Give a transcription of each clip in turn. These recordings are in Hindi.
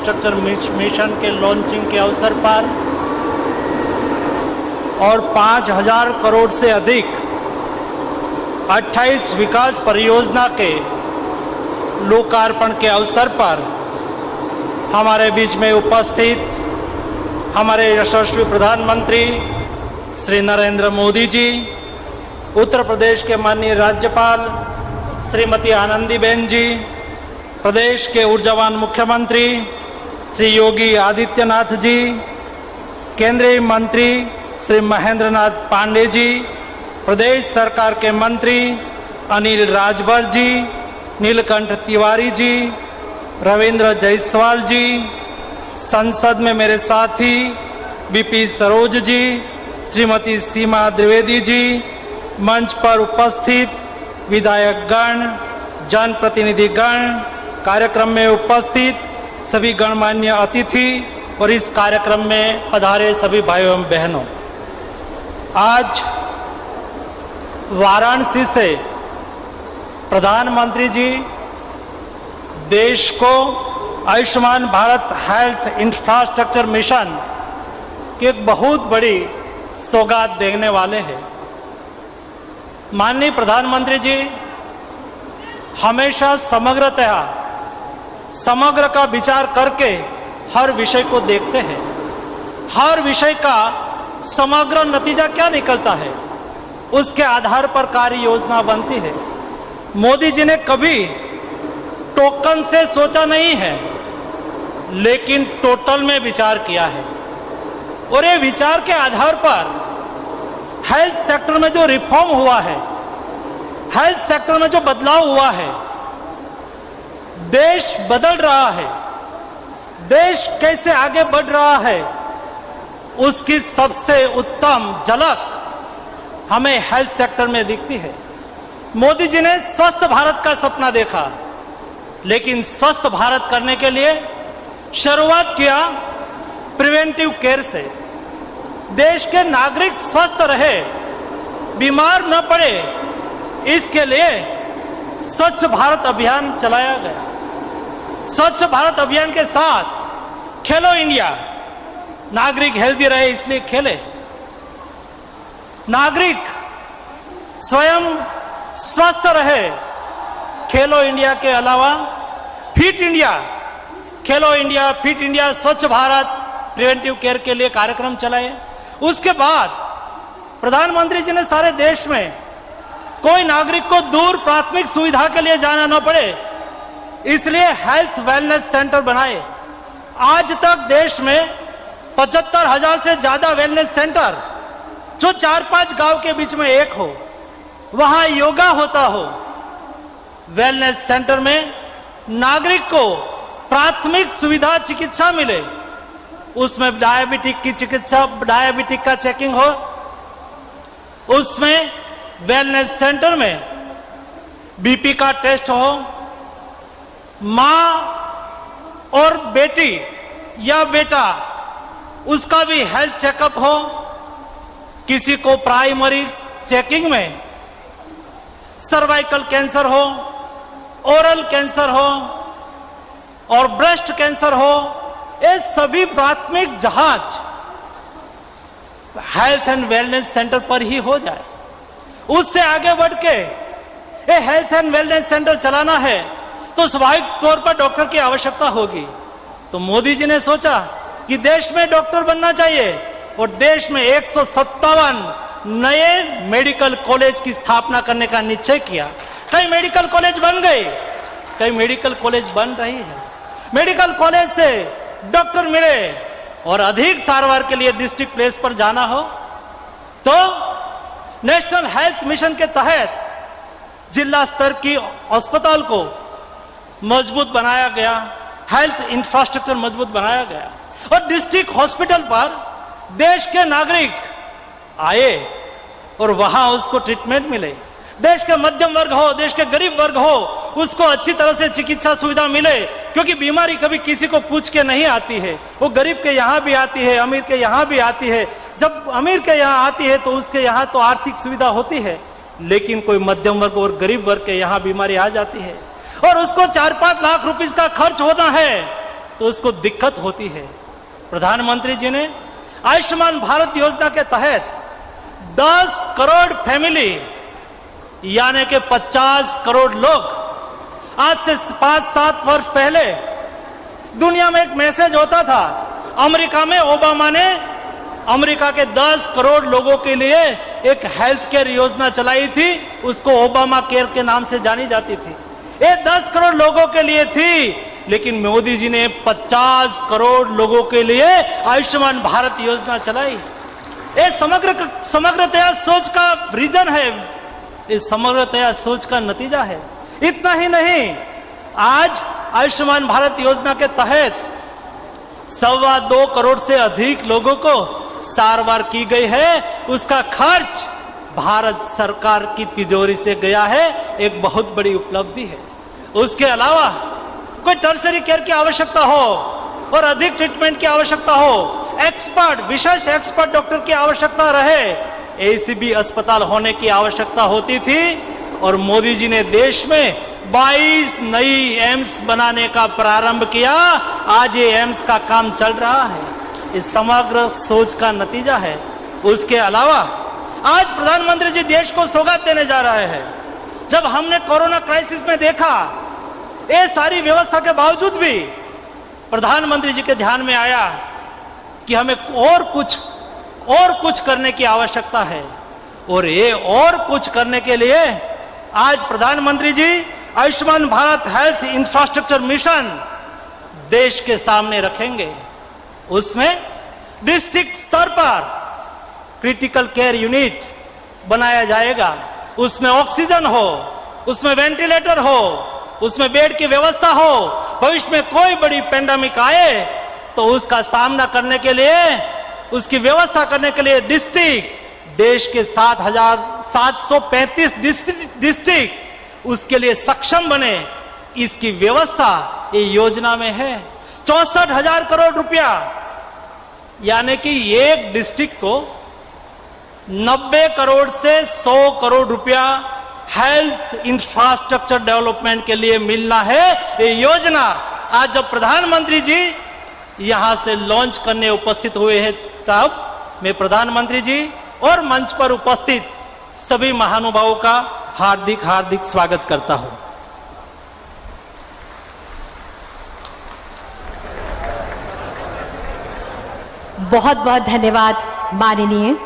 इंफ्रास्ट्रक्चर मिशन के लॉन्चिंग के अवसर पर और 5,000 करोड़ से अधिक 28 विकास परियोजना के लोकार्पण के अवसर पर हमारे बीच में उपस्थित हमारे यशस्वी प्रधानमंत्री श्री नरेंद्र मोदी जी, उत्तर प्रदेश के माननीय राज्यपाल श्रीमती आनंदीबेन जी, प्रदेश के ऊर्जावान मुख्यमंत्री श्री योगी आदित्यनाथ जी, केंद्रीय मंत्री श्री महेंद्र नाथ पांडे जी, प्रदेश सरकार के मंत्री अनिल राजभर जी, नीलकंठ तिवारी जी, रविंद्र जायसवाल जी, संसद में मेरे साथी बीपी सरोज जी, श्रीमती सीमा द्विवेदी जी, मंच पर उपस्थित विधायकगण, जनप्रतिनिधिगण, कार्यक्रम में उपस्थित सभी गणमान्य अतिथि और इस कार्यक्रम में पधारे सभी भाइयों एवं बहनों, आज वाराणसी से प्रधानमंत्री जी देश को Ayushman Bharat health infrastructure mission की एक बहुत बड़ी सौगात देने वाले हैं। माननीय प्रधानमंत्री जी हमेशा समग्र का विचार करके हर विषय को देखते हैं। हर विषय का समग्र नतीजा क्या निकलता है, उसके आधार पर कार्य योजना बनती है। मोदी जी ने कभी टोकन से सोचा नहीं है, लेकिन टोटल में विचार किया है और ये विचार के आधार पर हेल्थ सेक्टर में जो रिफॉर्म हुआ है, हेल्थ सेक्टर में जो बदलाव हुआ है, देश बदल रहा है, देश कैसे आगे बढ़ रहा है, उसकी सबसे उत्तम झलक हमें हेल्थ सेक्टर में दिखती है। मोदी जी ने स्वस्थ भारत का सपना देखा, लेकिन स्वस्थ भारत करने के लिए शुरुआत किया प्रिवेंटिव केयर से। देश के नागरिक स्वस्थ रहे, बीमार न पड़े, इसके लिए स्वच्छ भारत अभियान चलाया गया। स्वच्छ भारत अभियान के साथ खेलो इंडिया, नागरिक हेल्दी रहे इसलिए खेले, नागरिक स्वयं स्वस्थ रहे, खेलो इंडिया के अलावा फिट इंडिया, खेलो इंडिया, फिट इंडिया, स्वच्छ भारत, प्रिवेंटिव केयर के लिए कार्यक्रम चलाए। उसके बाद प्रधानमंत्री जी ने सारे देश में कोई नागरिक को दूर प्राथमिक सुविधा के लिए जाना न पड़े, इसलिए हेल्थ वेलनेस सेंटर बनाए। आज तक देश में 75,000 से ज्यादा वेलनेस सेंटर, जो 4-5 गांव के बीच में एक हो, वहां योगा होता हो। वेलनेस सेंटर में नागरिक को प्राथमिक सुविधा चिकित्सा मिले, उसमें डायबिटिक की चिकित्सा, डायबिटिक का चेकिंग हो, उसमें वेलनेस सेंटर में बीपी का टेस्ट हो, मां और बेटी या बेटा उसका भी हेल्थ चेकअप हो, किसी को प्राइमरी चेकिंग में सर्वाइकल कैंसर हो, ओरल कैंसर हो और ब्रेस्ट कैंसर हो, ये सभी प्राथमिक जांच हेल्थ एंड वेलनेस सेंटर पर ही हो जाए। उससे आगे बढ़ के ये हेल्थ एंड वेलनेस सेंटर चलाना है तो स्वाभाविक तौर पर डॉक्टर की आवश्यकता होगी। तो मोदी जी ने सोचा कि देश में डॉक्टर बनना चाहिए और देश में 157 नए मेडिकल कॉलेज की स्थापना करने का निश्चय किया। कई मेडिकल कॉलेज बन गए, कई मेडिकल कॉलेज बन रही है। मेडिकल कॉलेज से डॉक्टर मिले और अधिक सारवार के लिए डिस्ट्रिक्ट प्लेस पर जाना हो तो नेशनल हेल्थ मिशन के तहत जिला स्तर की अस्पताल को मजबूत बनाया गया, हेल्थ इंफ्रास्ट्रक्चर मजबूत बनाया गया और डिस्ट्रिक्ट हॉस्पिटल पर देश के नागरिक आए और वहां उसको ट्रीटमेंट मिले। देश के मध्यम वर्ग हो, देश के गरीब वर्ग हो, उसको अच्छी तरह से चिकित्सा सुविधा मिले, क्योंकि बीमारी कभी किसी को पूछ के नहीं आती है। वो गरीब के यहाँ भी आती है, अमीर के यहाँ भी आती है। जब अमीर के यहाँ आती है तो उसके यहाँ तो आर्थिक सुविधा होती है, लेकिन कोई मध्यम वर्ग और गरीब वर्ग के यहाँ बीमारी आ जाती है और उसको 4-5 लाख रुपए का खर्च होना है तो उसको दिक्कत होती है। प्रधानमंत्री जी ने आयुष्मान भारत योजना के तहत 10 करोड़ फैमिली यानी कि 50 करोड़ लोग, आज से 5-7 वर्ष पहले दुनिया में एक मैसेज होता था, अमेरिका में ओबामा ने अमेरिका के 10 करोड़ लोगों के लिए एक हेल्थ केयर योजना चलाई थी, उसको ओबामा केयर के नाम से जानी जाती थी। ये 10 करोड़ लोगों के लिए थी, लेकिन मोदी जी ने 50 करोड़ लोगों के लिए आयुष्मान भारत योजना चलाई। ये समग्रतया सोच का रीजन है, इस समग्रतया सोच का नतीजा है। इतना ही नहीं, आज आयुष्मान भारत योजना के तहत 2.25 करोड़ से अधिक लोगों को सारवार की गई है। उसका खर्च भारत सरकार की तिजोरी से गया है, एक बहुत बड़ी उपलब्धि है। उसके अलावा कोई टर्सरी केयर की आवश्यकता हो और अधिक ट्रीटमेंट की आवश्यकता हो, विशेष एक्सपर्ट डॉक्टर की आवश्यकता रहे, ऐसी भी अस्पताल होने की आवश्यकता होती थी। और मोदी जी ने देश में 22 नई एम्स बनाने का प्रारंभ किया। आज ये एम्स का काम चल रहा है, इस समग्र सोच का नतीजा है। उसके अलावा आज प्रधानमंत्री जी देश को सौगात देने जा रहे हैं। जब हमने कोरोना क्राइसिस में देखा, ये सारी व्यवस्था के बावजूद भी प्रधानमंत्री जी के ध्यान में आया कि हमें और कुछ करने की आवश्यकता है। और ये और कुछ करने के लिए आज प्रधानमंत्री जी Ayushman Bharat health infrastructure mission देश के सामने रखेंगे। उसमें डिस्ट्रिक्ट स्तर पर क्रिटिकल केयर यूनिट बनाया जाएगा, उसमें ऑक्सीजन हो, उसमें वेंटिलेटर हो, उसमें बेड की व्यवस्था हो। भविष्य में कोई बड़ी पेंडेमिक आए तो उसका सामना करने के लिए, उसकी व्यवस्था करने के लिए डिस्ट्रिक्ट, देश के 7,735 डिस्ट्रिक्ट उसके लिए सक्षम बने, इसकी व्यवस्था ये योजना में है। 64,000 करोड़ रुपया, यानी कि एक डिस्ट्रिक्ट को 90 करोड़ से 100 करोड़ रुपया हेल्थ इंफ्रास्ट्रक्चर डेवलपमेंट के लिए मिलना है। ये योजना आज जब प्रधानमंत्री जी यहां से लॉन्च करने उपस्थित हुए हैं, तब मैं प्रधानमंत्री जी और मंच पर उपस्थित सभी महानुभावों का हार्दिक स्वागत करता हूं। बहुत बहुत धन्यवाद माननीय।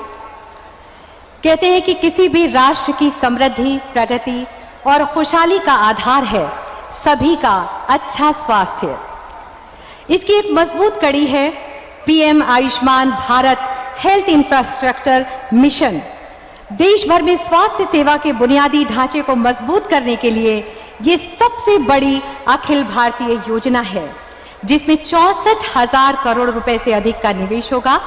कहते हैं कि किसी भी राष्ट्र की समृद्धि, प्रगति और खुशहाली का आधार है सभी का अच्छा स्वास्थ्य। इसकी एक मजबूत कड़ी है PM Ayushman Bharat health infrastructure mission. देश भर में स्वास्थ्य सेवा के बुनियादी ढांचे को मजबूत करने के लिए ये सबसे बड़ी अखिल भारतीय योजना है, जिसमें 64,000 करोड़ रुपए से अधिक का निवेश होगा।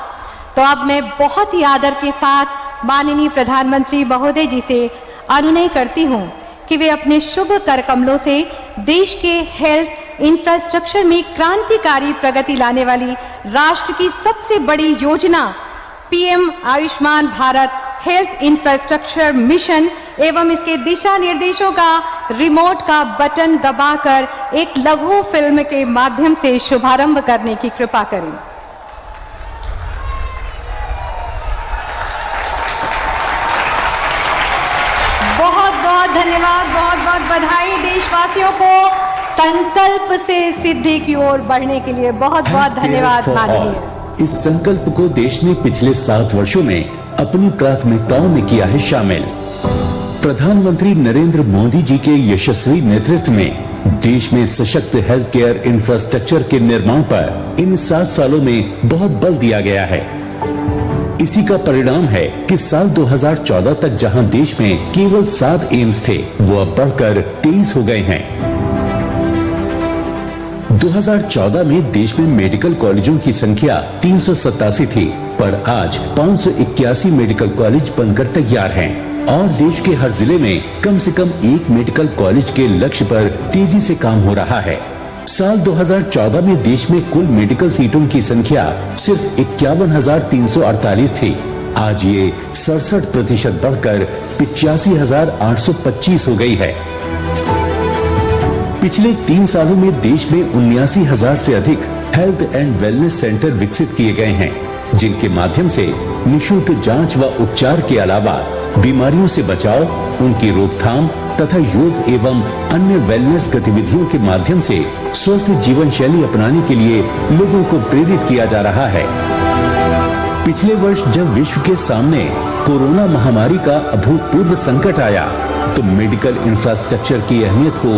तो अब मैं बहुत ही आदर के साथ माननीय प्रधानमंत्री महोदय जी से अनुनय करती हूं कि वे अपने शुभ कर कमलों से देश के हेल्थ इंफ्रास्ट्रक्चर में क्रांतिकारी प्रगति लाने वाली राष्ट्र की सबसे बड़ी योजना PM Ayushman Bharat health infrastructure mission एवं इसके दिशा निर्देशों का रिमोट का बटन दबाकर एक लघु फिल्म के माध्यम से शुभारंभ करने की कृपा करें। बहुत बहुत धन्यवाद, बहुत बहुत बधाई देशवासियों को संकल्प से सिद्धि की ओर बढ़ने के लिए। बहुत बहुत धन्यवाद माननीय। इस संकल्प को देश ने पिछले 7 वर्षों में अपनी प्राथमिकताओं में किया है शामिल। प्रधानमंत्री नरेंद्र मोदी जी के यशस्वी नेतृत्व में देश में सशक्त हेल्थ केयर इंफ्रास्ट्रक्चर के निर्माण पर इन 7 सालों में बहुत बल दिया गया है। इसी का परिणाम है कि साल 2014 तक जहां देश में केवल 7 एम्स थे, वो अब बढ़कर 23 हो गए हैं। 2014 में देश में मेडिकल कॉलेजों की संख्या 387 थी, पर आज 581 मेडिकल कॉलेज बनकर तैयार हैं और देश के हर जिले में कम से कम एक मेडिकल कॉलेज के लक्ष्य पर तेजी से काम हो रहा है। साल 2014 में देश में कुल मेडिकल सीटों की संख्या सिर्फ 51,348 थी। आज ये 67% बढ़कर 85,825 हो गई है। पिछले 3 सालों में देश में 79,000 से अधिक हेल्थ एंड वेलनेस सेंटर विकसित किए गए हैं, जिनके माध्यम से निशुल्क जांच व उपचार के अलावा बीमारियों से बचाव, उनकी रोकथाम तथा योग एवं अन्य वेलनेस गतिविधियों के माध्यम से स्वस्थ जीवन शैली अपनाने के लिए लोगों को प्रेरित किया जा रहा है। पिछले वर्ष जब विश्व के सामने कोरोना महामारी का अभूतपूर्व संकट आया, तो मेडिकल इंफ्रास्ट्रक्चर की अहमियत को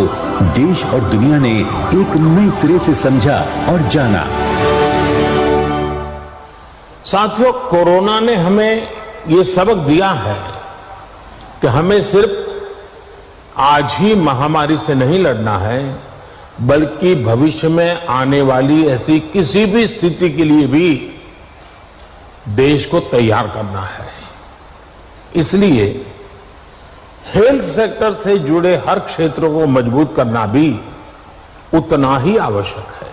देश और दुनिया ने एक नए सिरे से समझा और जाना। साथियों, कोरोना ने हमें ये सबक दिया है कि हमें सिर्फ आज ही महामारी से नहीं लड़ना है, बल्कि भविष्य में आने वाली ऐसी किसी भी स्थिति के लिए भी देश को तैयार करना है। इसलिए हेल्थ सेक्टर से जुड़े हर क्षेत्रों को मजबूत करना भी उतना ही आवश्यक है।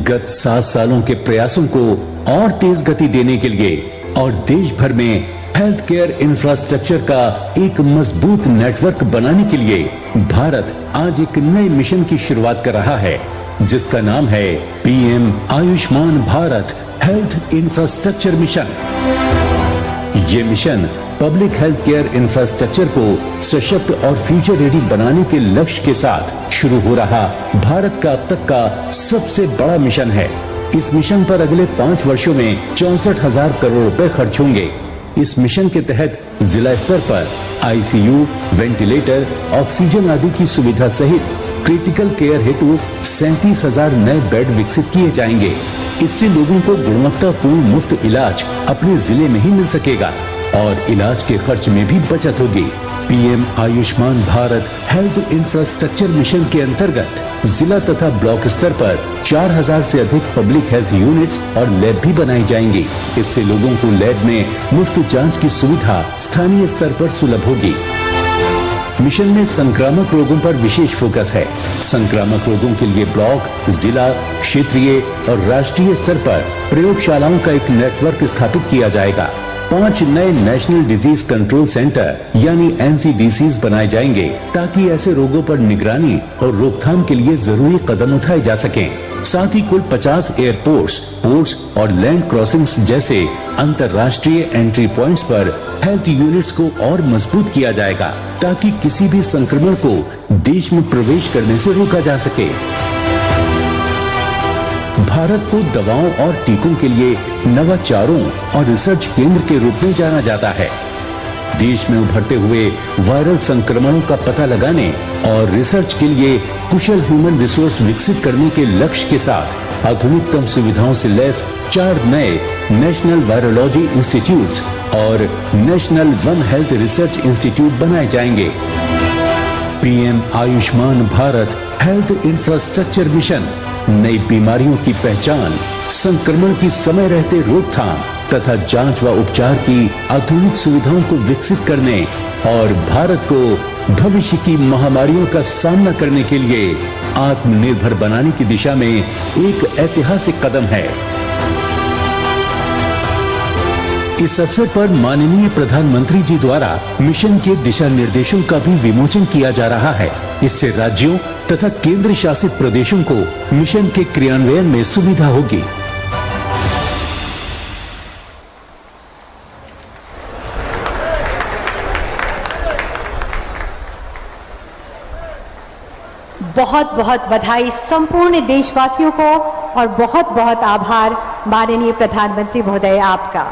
गत 7 सालों के प्रयासों को और तेज गति देने के लिए और देश भर में हेल्थ केयर इंफ्रास्ट्रक्चर का एक मजबूत नेटवर्क बनाने के लिए भारत आज एक नए मिशन की शुरुआत कर रहा है, जिसका नाम है PM Ayushman Bharat health infrastructure mission. ये mission public health care infrastructure को सशक्त और फ्यूचर रेडी बनाने के लक्ष्य के साथ शुरू हो रहा भारत का अब तक का सबसे बड़ा मिशन है। इस मिशन पर अगले 5 वर्षों में 64,000 करोड़ रुपए खर्च होंगे। इस मिशन के तहत जिला स्तर पर आईसीयू, वेंटिलेटर, ऑक्सीजन आदि की सुविधा सहित क्रिटिकल केयर हेतु 37,000 नए बेड विकसित किए जाएंगे। इससे लोगों को गुणवत्तापूर्ण मुफ्त इलाज अपने जिले में ही मिल सकेगा और इलाज के खर्च में भी बचत होगी। PM Ayushman Bharat health infrastructure mission के अंतर्गत जिला तथा ब्लॉक स्तर पर 4,000 से अधिक पब्लिक हेल्थ यूनिट्स और लैब भी बनाई जाएंगी। इससे लोगों को लैब में मुफ्त जांच की सुविधा स्थानीय स्तर पर सुलभ होगी। मिशन में संक्रामक रोगों पर विशेष फोकस है। संक्रामक रोगों के लिए ब्लॉक, जिला, क्षेत्रीय और राष्ट्रीय स्तर पर प्रयोगशालाओं का एक नेटवर्क स्थापित किया जाएगा। 5 नए नेशनल डिजीज कंट्रोल सेंटर यानी NCDCs बनाए जाएंगे, ताकि ऐसे रोगों पर निगरानी और रोकथाम के लिए जरूरी कदम उठाए जा सकें। साथ ही कुल 50 एयरपोर्ट्स, पोर्ट्स और लैंड क्रॉसिंग्स जैसे अंतर्राष्ट्रीय एंट्री पॉइंट्स पर हेल्थ यूनिट्स को और मजबूत किया जाएगा, ताकि किसी भी संक्रमण को देश में प्रवेश करने से रोका जा सके। भारत को दवाओं और टीकों के लिए नवाचारों और रिसर्च केंद्र के रूप में जाना जाता है। देश में उभरते हुए वायरल संक्रमणों का पता लगाने और रिसर्च के लिए कुशल ह्यूमन रिसोर्स विकसित करने के लक्ष्य के साथ आधुनिकतम सुविधाओं से लैस 4 नए नेशनल वायरोलॉजी इंस्टीट्यूट्स और national one health research institute बनाए जाएंगे। PM Ayushman Bharat health infrastructure mission नई बीमारियों की पहचान, संक्रमण की समय रहते रोकथाम तथा जांच व उपचार की आधुनिक सुविधाओं को विकसित करने और भारत को भविष्य की महामारियों का सामना करने के लिए आत्मनिर्भर बनाने की दिशा में एक ऐतिहासिक कदम है। इस अवसर पर माननीय प्रधानमंत्री जी द्वारा मिशन के दिशा निर्देशों का भी विमोचन किया जा रहा है। इससे राज्यों तथा केंद्र शासित प्रदेशों को मिशन के क्रियान्वयन में सुविधा होगी। बहुत बहुत बधाई संपूर्ण देशवासियों को और बहुत बहुत आभार माननीय प्रधानमंत्री महोदय आपका।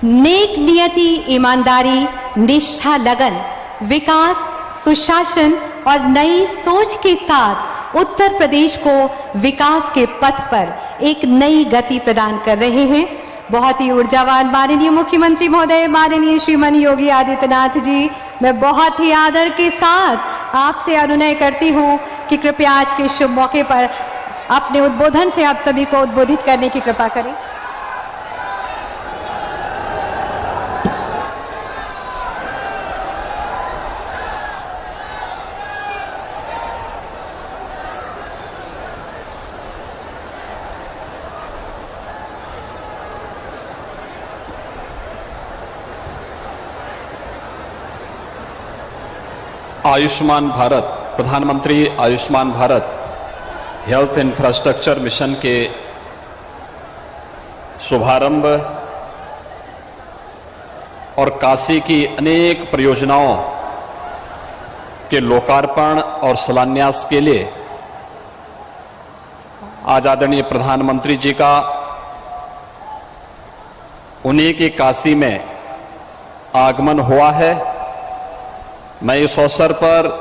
नेक नियति, ईमानदारी, निष्ठा, लगन, विकास, सुशासन और नई सोच के साथ उत्तर प्रदेश को विकास के पथ पर एक नई गति प्रदान कर रहे हैं। बहुत ही ऊर्जावान माननीय मुख्यमंत्री महोदय, माननीय श्रीमान योगी आदित्यनाथ जी, मैं बहुत ही आदर के साथ आपसे अनुनय करती हूँ कि कृपया आज के शुभ मौके पर अपने उद्बोधन से आप सभी को उद्बोधित करने की कृपा करें। आयुष्मान भारत, प्रधानमंत्री Ayushman Bharat health infrastructure mission के शुभारंभ और काशी की अनेक परियोजनाओं के लोकार्पण और शिलान्यास के लिए आज आदरणीय प्रधानमंत्री जी का उन्हीं की काशी में आगमन हुआ है। मैं इस अवसर पर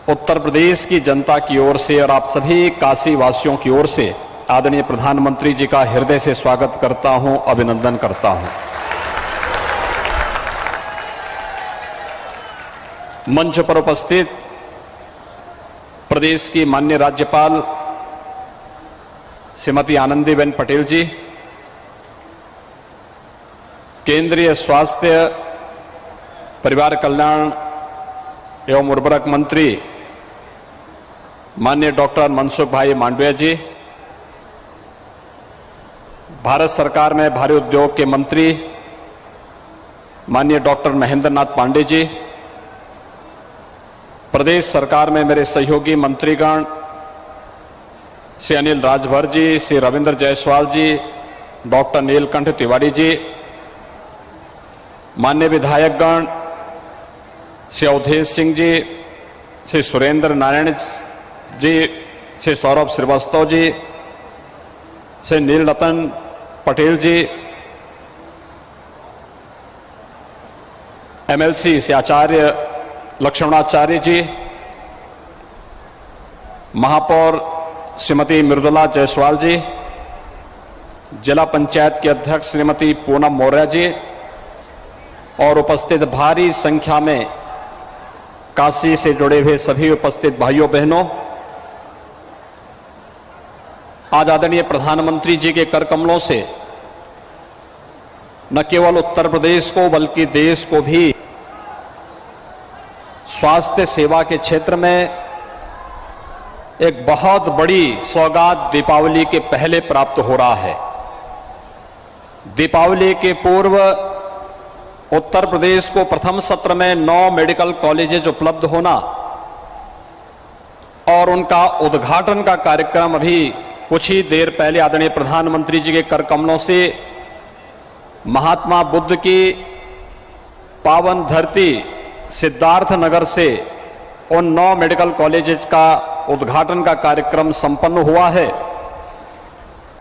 उत्तर प्रदेश की जनता की ओर से और आप सभी काशी वासियों की ओर से आदरणीय प्रधानमंत्री जी का हृदय से स्वागत करता हूं, अभिनंदन करता हूं। मंच पर उपस्थित प्रदेश की माननीय राज्यपाल श्रीमती आनंदीबेन पटेल जी, केंद्रीय स्वास्थ्य परिवार कल्याण एवं उर्वरक मंत्री माननीय डॉक्टर मनसुख भाई मांडविया जी, भारत सरकार में भारी उद्योग के मंत्री माननीय डॉक्टर महेंद्र नाथ पांडे जी, प्रदेश सरकार में मेरे सहयोगी मंत्रीगण श्री अनिल राजभर जी, श्री रविंद्र जायसवाल जी, डॉक्टर नीलकंठ तिवारी जी, माननीय विधायकगण श्री अवधेश सिंह जी, श्री सुरेंद्र नारायण जी, श्री सौरभ श्रीवास्तव जी, श्री नीलरतन पटेल जी, एमएलसी श्री आचार्य लक्ष्मणाचार्य जी, महापौर श्रीमती मृदुला जायसवाल जी, जिला पंचायत के अध्यक्ष श्रीमती पूनम मौर्य जी और उपस्थित भारी संख्या में काशी से जुड़े हुए सभी उपस्थित भाइयों बहनों, आज आदरणीय प्रधानमंत्री जी के कर कमलों से न केवल उत्तर प्रदेश को बल्कि देश को भी स्वास्थ्य सेवा के क्षेत्र में एक बहुत बड़ी सौगात दीपावली के पहले प्राप्त हो रहा है। दीपावली के पूर्व उत्तर प्रदेश को प्रथम सत्र में 9 मेडिकल कॉलेजेस उपलब्ध होना और उनका उद्घाटन का कार्यक्रम अभी कुछ ही देर पहले आदरणीय प्रधानमंत्री जी के कर कमलों से महात्मा बुद्ध की पावन धरती सिद्धार्थ नगर से उन 9 मेडिकल कॉलेजेस का उद्घाटन का कार्यक्रम संपन्न हुआ है।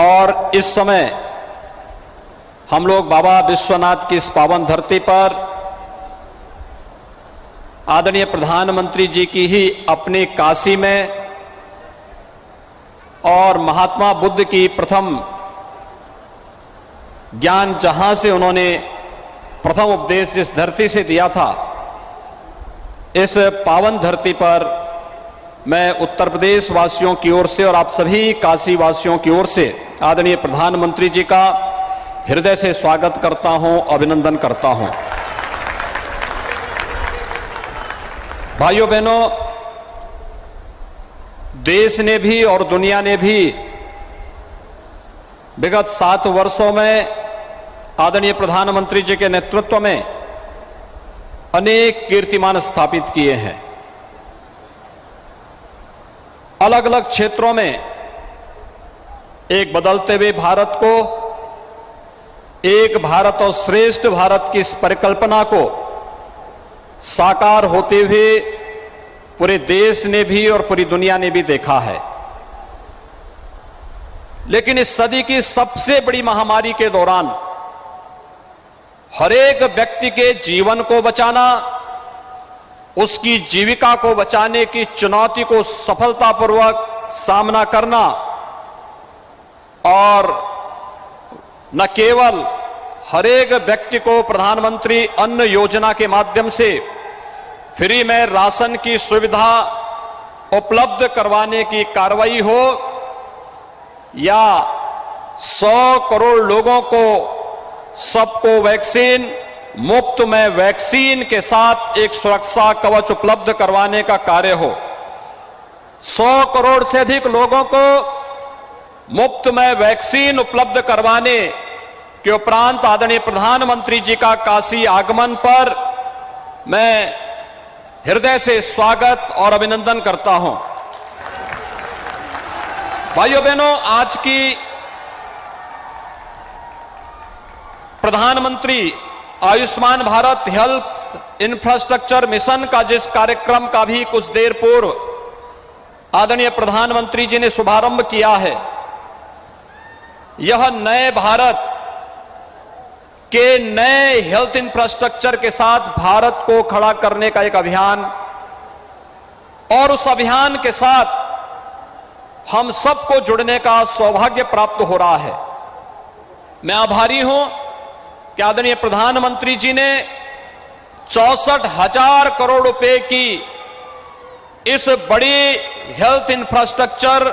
और इस समय हम लोग बाबा विश्वनाथ की इस पावन धरती पर आदरणीय प्रधानमंत्री जी की ही अपनी काशी में और महात्मा बुद्ध की प्रथम ज्ञान जहां से उन्होंने प्रथम उपदेश जिस धरती से दिया था, इस पावन धरती पर मैं उत्तर प्रदेश वासियों की ओर से और आप सभी काशी वासियों की ओर से आदरणीय प्रधानमंत्री जी का हृदय से स्वागत करता हूं, अभिनंदन करता हूं। भाइयों बहनों, देश ने भी और दुनिया ने भी विगत 7 वर्षों में आदरणीय प्रधानमंत्री जी के नेतृत्व में अनेक कीर्तिमान स्थापित किए हैं। अलग अलग क्षेत्रों में एक बदलते हुए भारत को, एक भारत और श्रेष्ठ भारत की इस परिकल्पना को साकार होते हुए पूरे देश ने भी और पूरी दुनिया ने भी देखा है। लेकिन इस सदी की सबसे बड़ी महामारी के दौरान हर एक व्यक्ति के जीवन को बचाना, उसकी जीविका को बचाने की चुनौती को सफलतापूर्वक सामना करना और न केवल हर एक व्यक्ति को प्रधानमंत्री अन्न योजना के माध्यम से फ्री में राशन की सुविधा उपलब्ध करवाने की कार्रवाई हो या 100 करोड़ लोगों को सबको वैक्सीन मुफ्त में वैक्सीन के साथ एक सुरक्षा कवच उपलब्ध करवाने का कार्य हो, 100 करोड़ से अधिक लोगों को मुफ्त में वैक्सीन उपलब्ध करवाने के उपरांत आदरणीय प्रधानमंत्री जी का काशी आगमन पर मैं हृदय से स्वागत और अभिनंदन करता हूं। भाइयों बहनों, आज की प्रधानमंत्री Ayushman Bharat health infrastructure mission का जिस कार्यक्रम का भी कुछ देर पूर्व आदरणीय प्रधानमंत्री जी ने शुभारंभ किया है, यह नए भारत के नए हेल्थ इंफ्रास्ट्रक्चर के साथ भारत को खड़ा करने का एक अभियान, और उस अभियान के साथ हम सबको जुड़ने का सौभाग्य प्राप्त हो रहा है। मैं आभारी हूं कि आदरणीय प्रधानमंत्री जी ने 64,000 करोड़ रुपए की इस बड़ी हेल्थ इंफ्रास्ट्रक्चर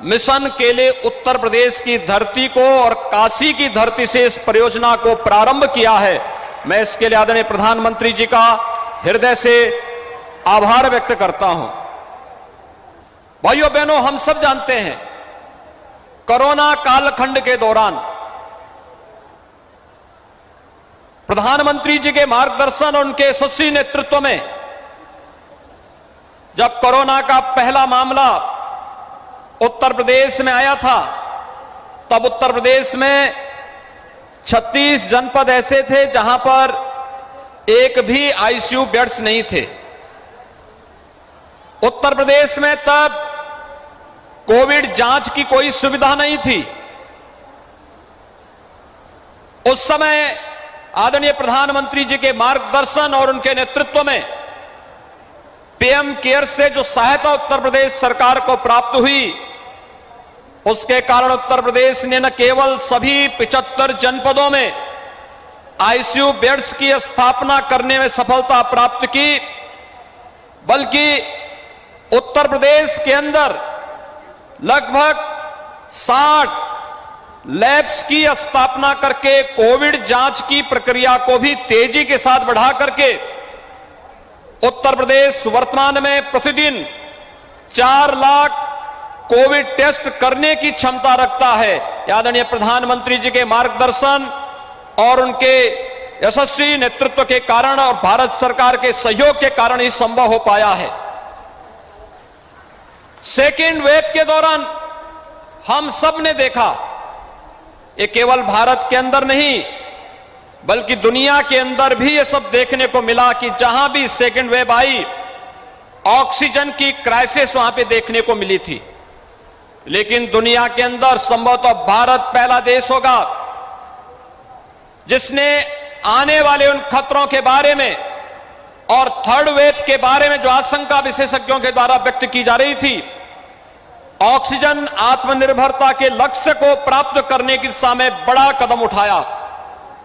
मिशन के लिए उत्तर प्रदेश की धरती को और काशी की धरती से इस परियोजना को प्रारंभ किया है। मैं इसके लिए आदरणीय प्रधानमंत्री जी का हृदय से आभार व्यक्त करता हूं। भाइयों बहनों, हम सब जानते हैं कोरोना कालखंड के दौरान प्रधानमंत्री जी के मार्गदर्शन और उनके यशस्वी नेतृत्व में जब कोरोना का पहला मामला उत्तर प्रदेश में आया था, तब उत्तर प्रदेश में 36 जनपद ऐसे थे जहां पर एक भी आईसीयू बेड्स नहीं थे। उत्तर प्रदेश में तब कोविड जांच की कोई सुविधा नहीं थी। उस समय आदरणीय प्रधानमंत्री जी के मार्गदर्शन और उनके नेतृत्व में पीएम केयर से जो सहायता उत्तर प्रदेश सरकार को प्राप्त हुई, उसके कारण उत्तर प्रदेश ने न केवल सभी 75 जनपदों में आईसीयू बेड्स की स्थापना करने में सफलता प्राप्त की, बल्कि उत्तर प्रदेश के अंदर लगभग 60 लैब्स की स्थापना करके कोविड जांच की प्रक्रिया को भी तेजी के साथ बढ़ा करके उत्तर प्रदेश वर्तमान में प्रतिदिन 4 लाख कोविड टेस्ट करने की क्षमता रखता है। आदरणीय प्रधानमंत्री जी के मार्गदर्शन और उनके यशस्वी नेतृत्व के कारण और भारत सरकार के सहयोग के कारण ही संभव हो पाया है। सेकेंड वेव के दौरान हम सब ने देखा, ये केवल भारत के अंदर नहीं बल्कि दुनिया के अंदर भी ये सब देखने को मिला कि जहां भी सेकेंड वेव आई, ऑक्सीजन की क्राइसिस वहां पे देखने को मिली थी। लेकिन दुनिया के अंदर संभवतः भारत पहला देश होगा जिसने आने वाले उन खतरों के बारे में और थर्ड वेव के बारे में जो आशंका विशेषज्ञों के द्वारा व्यक्त की जा रही थी, ऑक्सीजन आत्मनिर्भरता के लक्ष्य को प्राप्त करने की दिशा में बड़ा कदम उठाया।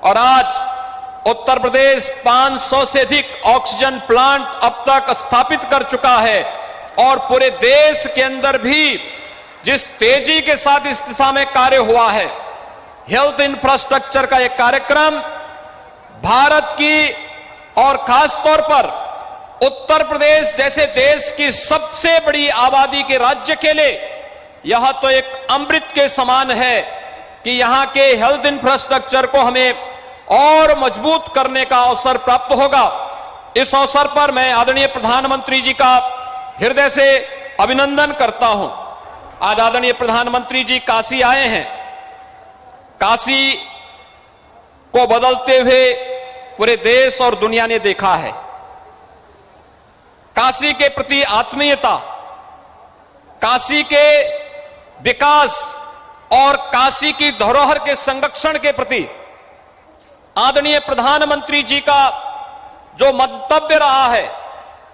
और आज उत्तर प्रदेश 500 से अधिक ऑक्सीजन प्लांट अब तक स्थापित कर चुका है, और पूरे देश के अंदर भी जिस तेजी के साथ इस दिशा में कार्य हुआ है, हेल्थ इंफ्रास्ट्रक्चर का एक कार्यक्रम भारत की और खासतौर पर उत्तर प्रदेश जैसे देश की सबसे बड़ी आबादी के राज्य के लिए यह तो एक अमृत के समान है कि यहां के हेल्थ इंफ्रास्ट्रक्चर को हमें और मजबूत करने का अवसर प्राप्त होगा। इस अवसर पर मैं आदरणीय प्रधानमंत्री जी का हृदय से अभिनंदन करता हूं। आज आदरणीय प्रधानमंत्री जी काशी आए हैं। काशी को बदलते हुए पूरे देश और दुनिया ने देखा है। काशी के प्रति आत्मीयता, काशी के विकास और काशी की धरोहर के संरक्षण के प्रति आदरणीय प्रधानमंत्री जी का जो मंतव्य रहा है,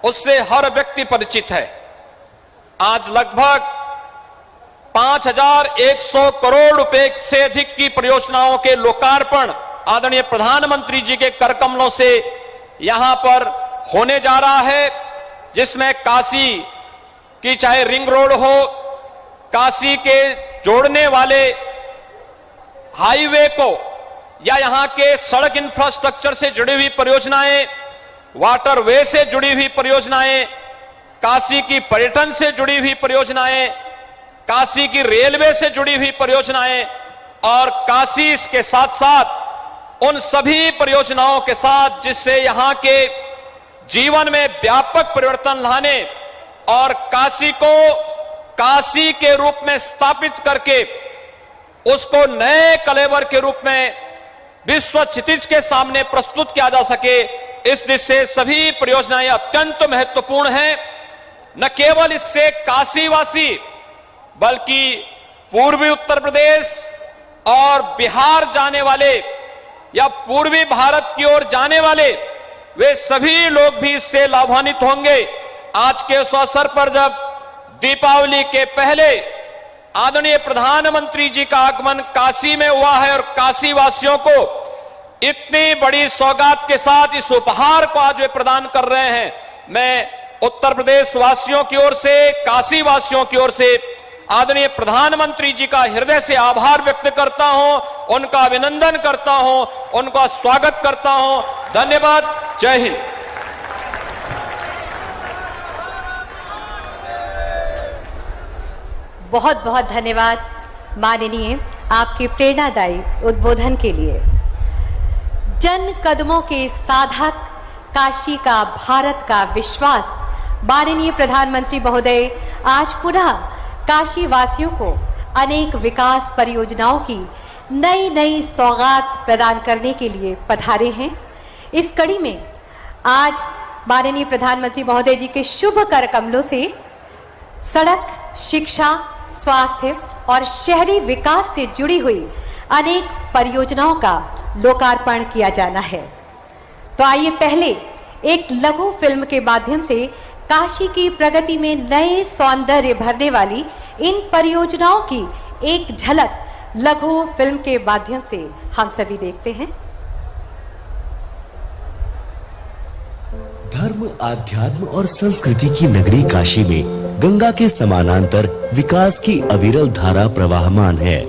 उससे हर व्यक्ति परिचित है। आज लगभग 5,100 करोड़ रुपए से अधिक की परियोजनाओं के लोकार्पण आदरणीय प्रधानमंत्री जी के करकमलों से यहां पर होने जा रहा है, जिसमें काशी की चाहे रिंग रोड हो, काशी के जोड़ने वाले हाईवे को, या यहां के सड़क इंफ्रास्ट्रक्चर से जुड़ी हुई परियोजनाएं, वाटरवे से जुड़ी हुई परियोजनाएं, काशी की पर्यटन से जुड़ी हुई परियोजनाएं, काशी की रेलवे से जुड़ी हुई परियोजनाएं, और काशी इसके साथ साथ उन सभी परियोजनाओं के साथ जिससे यहां के जीवन में व्यापक परिवर्तन लाने और काशी को काशी के रूप में स्थापित करके उसको नए कलेवर के रूप में विश्व क्षितिज के सामने प्रस्तुत किया जा सके, इस दृष्टि से सभी परियोजनाएं अत्यंत महत्वपूर्ण हैं। न केवल इससे काशीवासी बल्कि पूर्वी उत्तर प्रदेश और बिहार जाने वाले या पूर्वी भारत की ओर जाने वाले वे सभी लोग भी इससे लाभान्वित होंगे। आज के इस अवसर पर जब दीपावली के पहले आदरणीय प्रधानमंत्री जी का आगमन काशी में हुआ है और काशी वासियों को इतनी बड़ी सौगात के साथ इस उपहार को आज वे प्रदान कर रहे हैं, मैं उत्तर प्रदेश वासियों की ओर से, काशी वासियों की ओर से आदरणीय प्रधानमंत्री जी का हृदय से आभार व्यक्त करता हूं, उनका अभिनंदन करता हूं, उनका स्वागत करता हूं। धन्यवाद। जय हिंद। बहुत बहुत धन्यवाद माननीय आपके प्रेरणादायी उद्बोधन के लिए। जन कदमों के साधक, काशी का, भारत का विश्वास माननीय प्रधानमंत्री महोदय आज पुनः काशी वासियों को अनेक विकास परियोजनाओं की नई नई सौगात प्रदान करने के लिए पधारे हैं। इस कड़ी में आज माननीय प्रधानमंत्री महोदय जी के शुभ कर कमलों से सड़क, शिक्षा, स्वास्थ्य और शहरी विकास से जुड़ी हुई अनेक परियोजनाओं का लोकार्पण किया जाना है। तो आइए पहले एक लघु फिल्म के माध्यम से काशी की प्रगति में नए सौंदर्य भरने वाली इन परियोजनाओं की एक झलक लघु फिल्म के माध्यम से हम सभी देखते हैं। धर्म, आध्यात्म और संस्कृति की नगरी काशी में गंगा के समानांतर विकास की अविरल धारा प्रवाहमान है।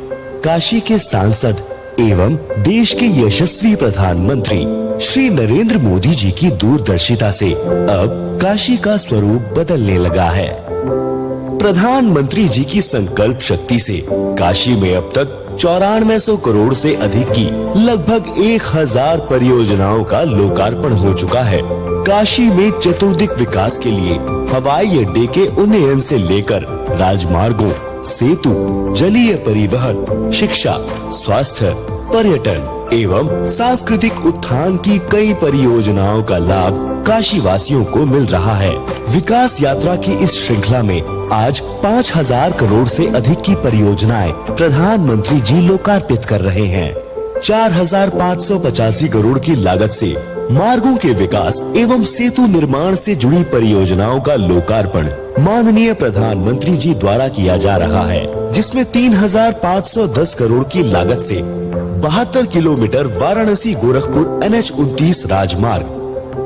काशी के सांसद एवं देश के यशस्वी प्रधानमंत्री श्री नरेंद्र मोदी जी की दूरदर्शिता से अब काशी का स्वरूप बदलने लगा है। प्रधानमंत्री जी की संकल्प शक्ति से काशी में अब तक 9400 करोड़ से अधिक की लगभग 1000 परियोजनाओं का लोकार्पण हो चुका है। काशी में चतुर्दिक विकास के लिए हवाई अड्डे के उन्नयन से लेकर राजमार्गों, सेतु, जलीय परिवहन, शिक्षा, स्वास्थ्य, पर्यटन एवं सांस्कृतिक उत्थान की कई परियोजनाओं का लाभ काशी वासियों को मिल रहा है। विकास यात्रा की इस श्रृंखला में आज 5000 करोड़ से अधिक की परियोजनाएं प्रधानमंत्री जी लोकार्पित कर रहे हैं। 4585 करोड़ की लागत से मार्गों के विकास एवं सेतु निर्माण से जुड़ी परियोजनाओं का लोकार्पण माननीय प्रधानमंत्री जी द्वारा किया जा रहा है, जिसमें 3510 करोड़ की लागत से 72 किलोमीटर वाराणसी गोरखपुर NH-29 राजमार्ग,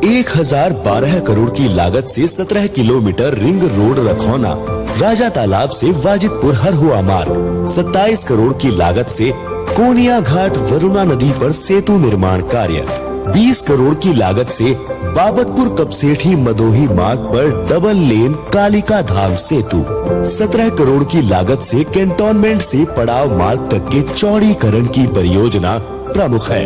1012 करोड़ की लागत से 17 किलोमीटर रिंग रोड रखौना, राजा तालाब से वाजिदपुर हरहुआ मार्ग, 27 करोड़ की लागत से कोनिया घाट वरुणा नदी पर सेतु निर्माण कार्य, 20 करोड़ की लागत से बाबतपुर कपसेठी मदोही मार्ग पर डबल लेन कालिका धाम सेतु, 17 करोड़ की लागत से कैंटोनमेंट से पड़ाव मार्ग तक के चौड़ीकरण की परियोजना प्रमुख है।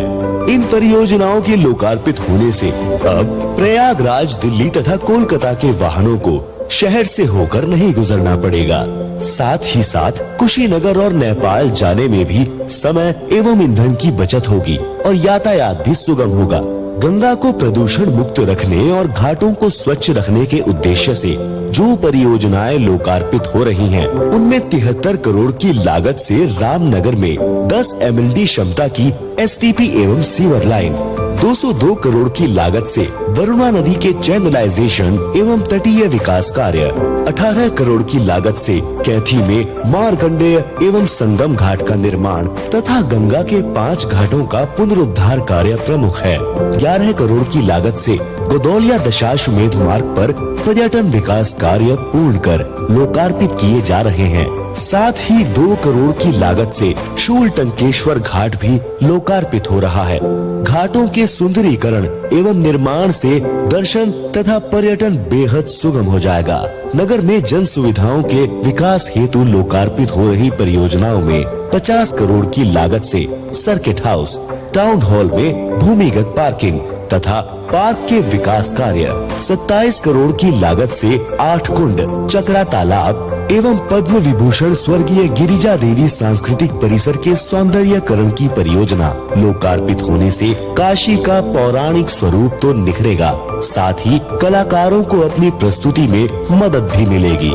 इन परियोजनाओं के लोकार्पित होने से अब प्रयागराज, दिल्ली तथा कोलकाता के वाहनों को शहर से होकर नहीं गुजरना पड़ेगा। साथ ही साथ कुशीनगर और नेपाल जाने में भी समय एवं ईंधन की बचत होगी और यातायात भी सुगम होगा। गंगा को प्रदूषण मुक्त रखने और घाटों को स्वच्छ रखने के उद्देश्य से जो परियोजनाएं लोकार्पित हो रही हैं, उनमें 73 करोड़ की लागत से रामनगर में 10 MLD क्षमता की STP एवं सीवर लाइन, 202 करोड़ की लागत से वरुणा नदी के चैनलाइजेशन एवं तटीय विकास कार्य, 18 करोड़ की लागत से कैथी में मार्कंडेय एवं संगम घाट का निर्माण तथा गंगा के 5 घाटों का पुनरुद्धार कार्य प्रमुख है। 11 करोड़ की लागत से गोदौलिया दशाश्वमेध मार्ग पर पर्यटन विकास कार्य पूर्ण कर लोकार्पित किए जा रहे हैं। साथ ही 2 करोड़ की लागत से शूल टंकेश्वर घाट भी लोकार्पित हो रहा है। घाटों के सुंदरीकरण एवं निर्माण से दर्शन तथा पर्यटन बेहद सुगम हो जाएगा। नगर में जन सुविधाओं के विकास हेतु लोकार्पित हो रही परियोजनाओं में 50 करोड़ की लागत से सर्किट हाउस, टाउन हॉल में भूमिगत पार्किंग तथा पार्क के विकास कार्य, 27 करोड़ की लागत से 8 कुंड, चक्रा तालाब एवं पद्म विभूषण स्वर्गीय गिरिजा देवी सांस्कृतिक परिसर के सौंदर्यकरण की परियोजना लोकार्पित होने से काशी का पौराणिक स्वरूप तो निखरेगा, साथ ही कलाकारों को अपनी प्रस्तुति में मदद भी मिलेगी।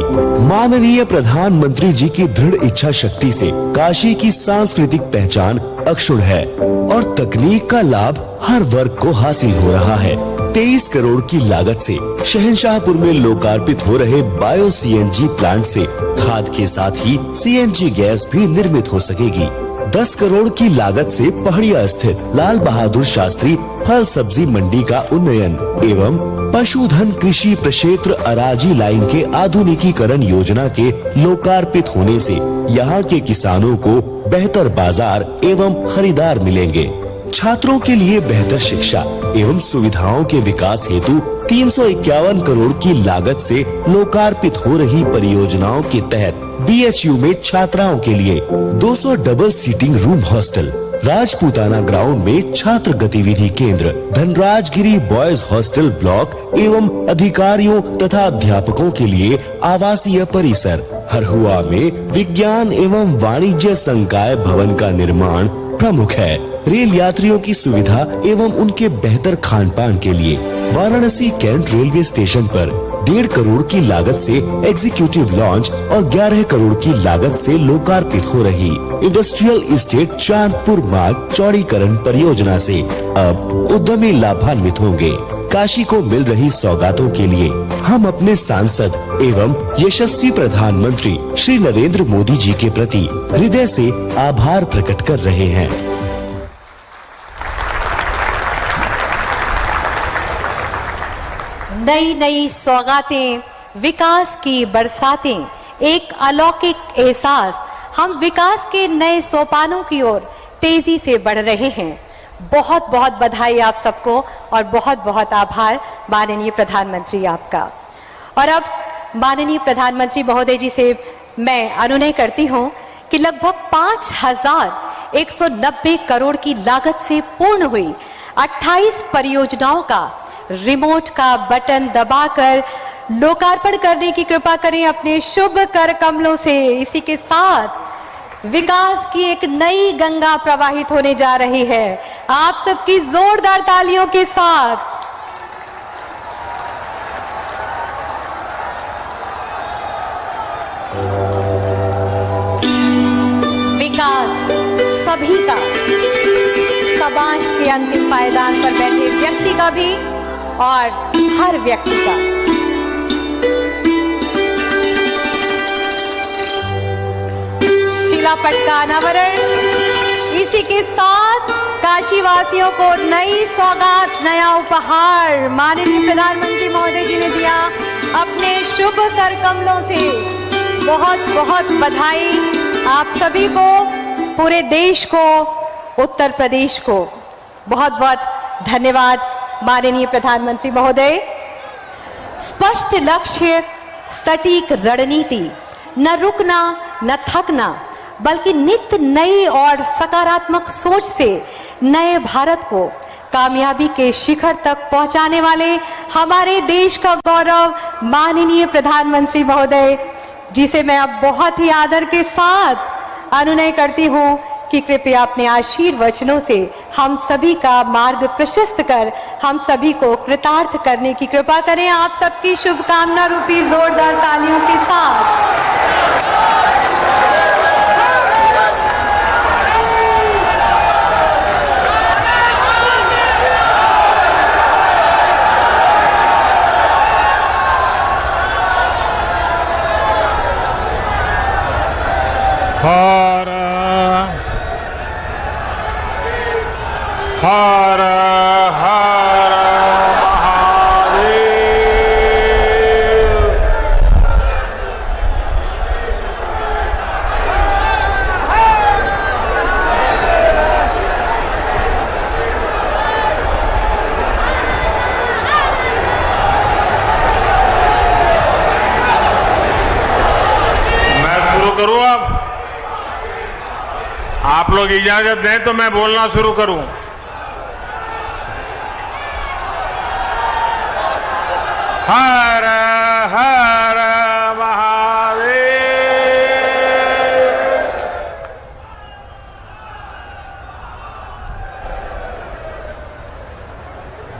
माननीय प्रधानमंत्री जी की दृढ़ इच्छा शक्ति से काशी की सांस्कृतिक पहचान अक्षुण्ण है और तकनीक का लाभ हर वर्ग को हासिल हो रहा है। 23 करोड़ की लागत से शहंशाहपुर में लोकार्पित हो रहे बायो सीएनजी प्लांट से खाद के साथ ही सीएनजी गैस भी निर्मित हो सकेगी। 10 करोड़ की लागत से पहाड़िया स्थित लाल बहादुर शास्त्री फल सब्जी मंडी का उन्नयन एवं पशुधन कृषि प्रक्षेत्र अराजी लाइन के आधुनिकीकरण योजना के लोकार्पित होने से यहाँ के किसानों को बेहतर बाजार एवं खरीदार मिलेंगे। छात्रों के लिए बेहतर शिक्षा एवं सुविधाओं के विकास हेतु 351 करोड़ की लागत से लोकार्पित हो रही परियोजनाओं के तहत बीएचयू में छात्राओं के लिए 200 double seating room hostel, Rajputana ground में छात्र गतिविधि केंद्र, धनराजगिरी बॉयज हॉस्टल ब्लॉक एवं अधिकारियों तथा अध्यापकों के लिए आवासीय परिसर, हरहुआ में विज्ञान एवं वाणिज्य संकाय भवन का निर्माण प्रमुख है। रेल यात्रियों की सुविधा एवं उनके बेहतर खान पान के लिए वाराणसी कैंट रेलवे स्टेशन पर 1.5 करोड़ की लागत से एग्जीक्यूटिव लॉन्च और 11 करोड़ की लागत से लोकार्पित हो रही इंडस्ट्रियल एस्टेट चांदपुर मार्ग चौड़ीकरण परियोजना से अब उद्यमी लाभान्वित होंगे। काशी को मिल रही सौगातों के लिए हम अपने सांसद एवं यशस्वी प्रधानमंत्री श्री नरेंद्र मोदी जी के प्रति हृदय से आभार प्रकट कर रहे हैं। नई नई सौगातें, विकास की बरसातें, एक अलौकिक एहसास, हम विकास के नए सोपानों की ओर तेजी से बढ़ रहे हैं। बहुत बहुत बधाई आप सबको और बहुत बहुत आभार माननीय प्रधानमंत्री आपका। और अब माननीय प्रधानमंत्री महोदय जी से मैं अनुनय करती हूं कि लगभग 5,190 करोड़ की लागत से पूर्ण हुई 28 परियोजनाओं का रिमोट का बटन दबाकर लोकार्पण करने की कृपा करें अपने शुभ कर कमलों से। इसी के साथ विकास की एक नई गंगा प्रवाहित होने जा रही है, आप सबकी जोरदार तालियों के साथ। विकास सभी का, समाज के अंतिम पायदान पर बैठे व्यक्ति का भी और हर व्यक्ति का। शिलापट का अनावरण, इसी के साथ काशी वासियों को नई सौगात, नया उपहार माननीय प्रधानमंत्री महोदय जी ने दिया अपने शुभ कर कमलों से। बहुत बहुत बधाई आप सभी को, पूरे देश को, उत्तर प्रदेश को बहुत बहुत धन्यवाद माननीय प्रधानमंत्री महोदय। स्पष्ट लक्ष्य, सटीक रणनीति, न रुकना न थकना, बल्कि नित्य नई और सकारात्मक सोच से नए भारत को कामयाबी के शिखर तक पहुंचाने वाले हमारे देश का गौरव माननीय प्रधानमंत्री महोदय, जिसे मैं अब बहुत ही आदर के साथ अनुनय करती हूं कि कृपया अपने आशीर्वचनों से हम सभी का मार्ग प्रशस्त कर हम सभी को कृतार्थ करने की कृपा करें। आप सबकी शुभकामना रूपी जोरदार तालियों के साथ। हर हर हर महादेव। मैं शुरू करूं अब? आप लोग इजाजत दें तो मैं बोलना शुरू करूं। हर हर महादेव।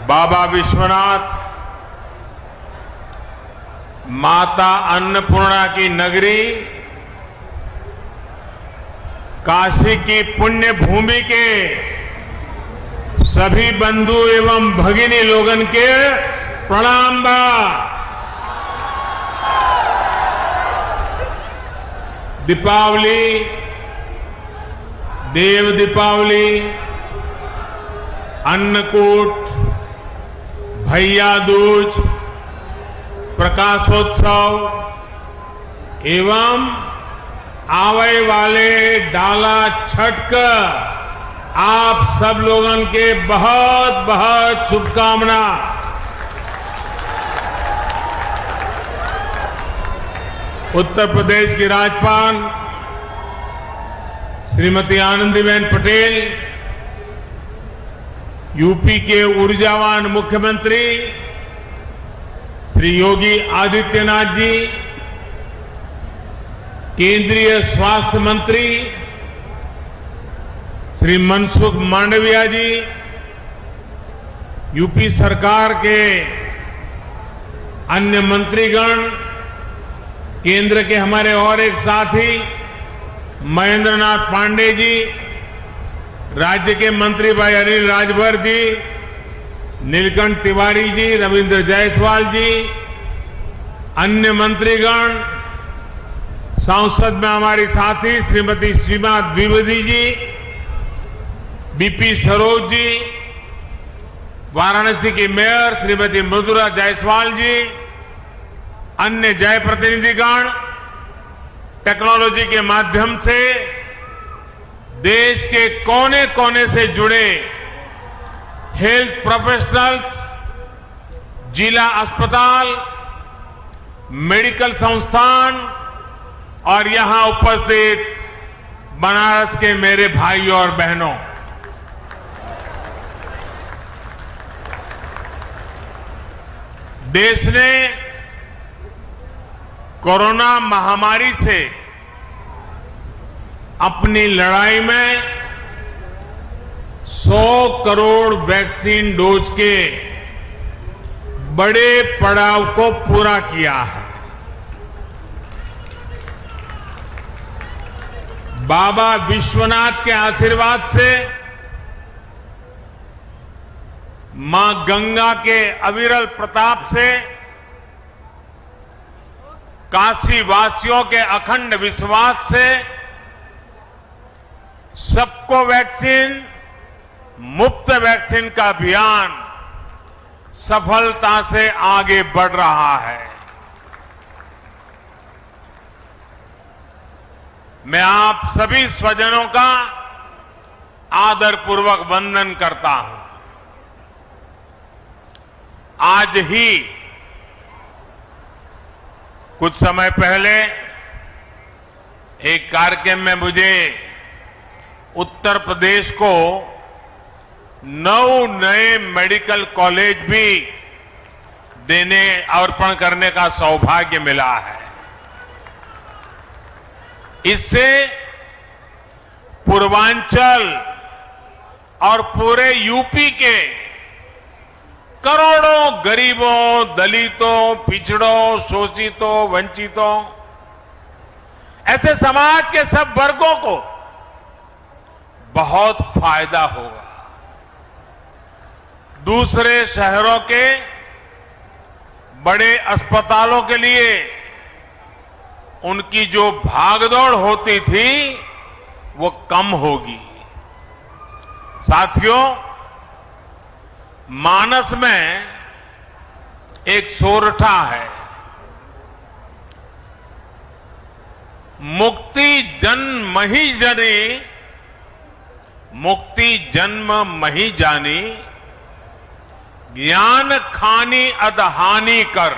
बाबा विश्वनाथ, माता अन्नपूर्णा की नगरी, काशी की पुण्य भूमि के सभी बंधु एवं भगिनी लोगन के प्रणाम बा। दीपावली, देव दीपावली, अन्नकूट, भैया दूज, प्रकाशोत्सव एवं आवे वाले डाला छठ का आप सब लोगन के बहुत बहुत शुभकामना। उत्तर प्रदेश की राज्यपाल श्रीमती आनंदीबेन पटेल, यूपी के ऊर्जावान मुख्यमंत्री श्री योगी आदित्यनाथ जी, केंद्रीय स्वास्थ्य मंत्री श्री मनसुख मांडविया जी, यूपी सरकार के अन्य मंत्रीगण, केंद्र के हमारे और एक साथी महेंद्र नाथ पांडे जी, राज्य के मंत्री भाई अनिल राजभर जी, नीलकंठ तिवारी जी, रविंद्र जायसवाल जी, अन्य मंत्रीगण, संसद में हमारी साथी श्रीमती सीमा द्विवेदी जी, बीपी सरोज जी, वाराणसी की मेयर श्रीमती मधुरा जायसवाल जी, अन्य जय प्रतिनिधिगण, टेक्नोलॉजी के माध्यम से देश के कोने कोने से जुड़े हेल्थ प्रोफेशनल्स, जिला अस्पताल, मेडिकल संस्थान और यहां उपस्थित बनारस के मेरे भाइयों और बहनों, देश ने कोरोना महामारी से अपनी लड़ाई में 100 करोड़ वैक्सीन डोज के बड़े पड़ाव को पूरा किया है। बाबा विश्वनाथ के आशीर्वाद से, मां गंगा के अविरल प्रताप से, काशी वासियों के अखंड विश्वास से सबको वैक्सीन, मुफ्त वैक्सीन का अभियान सफलता से आगे बढ़ रहा है। मैं आप सभी स्वजनों का आदरपूर्वक वंदन करता हूं। आज ही कुछ समय पहले एक कार्यक्रम में मुझे उत्तर प्रदेश को 9 नए मेडिकल कॉलेज भी देने, अर्पण करने का सौभाग्य मिला है। इससे पूर्वांचल और पूरे यूपी के करोड़ों गरीबों, दलितों, पिछड़ों, शोषितों, वंचितों, ऐसे समाज के सब वर्गों को बहुत फायदा होगा। दूसरे शहरों के बड़े अस्पतालों के लिए उनकी जो भागदौड़ होती थी वो कम होगी। साथियों, मानस में एक सोरठा है, मुक्ति जन्म ही जनी, मुक्ति जन्म मही जानी, ज्ञान खानी अदहानी कर,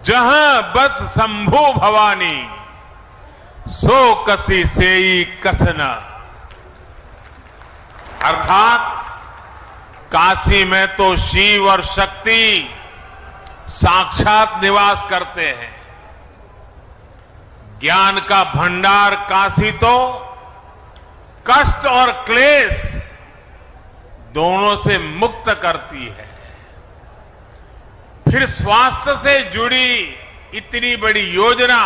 जहां बस शंभु भवानी, सो कसी सेई कसना। अर्थात काशी में तो शिव और शक्ति साक्षात निवास करते हैं। ज्ञान का भंडार काशी तो कष्ट और क्लेश दोनों से मुक्त करती है। फिर स्वास्थ्य से जुड़ी इतनी बड़ी योजना,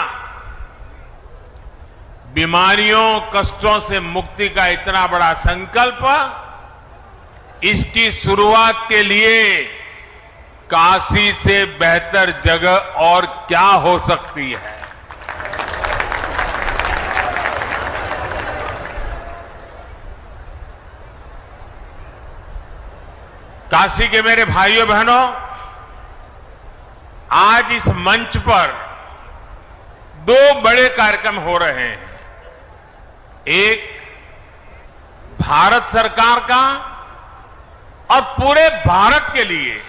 बीमारियों कष्टों से मुक्ति का इतना बड़ा संकल्प, इसकी शुरुआत के लिए काशी से बेहतर जगह और क्या हो सकती है। काशी के मेरे भाइयों बहनों, आज इस मंच पर दो बड़े कार्यक्रम हो रहे हैं। एक भारत सरकार का और पूरे भारत के लिए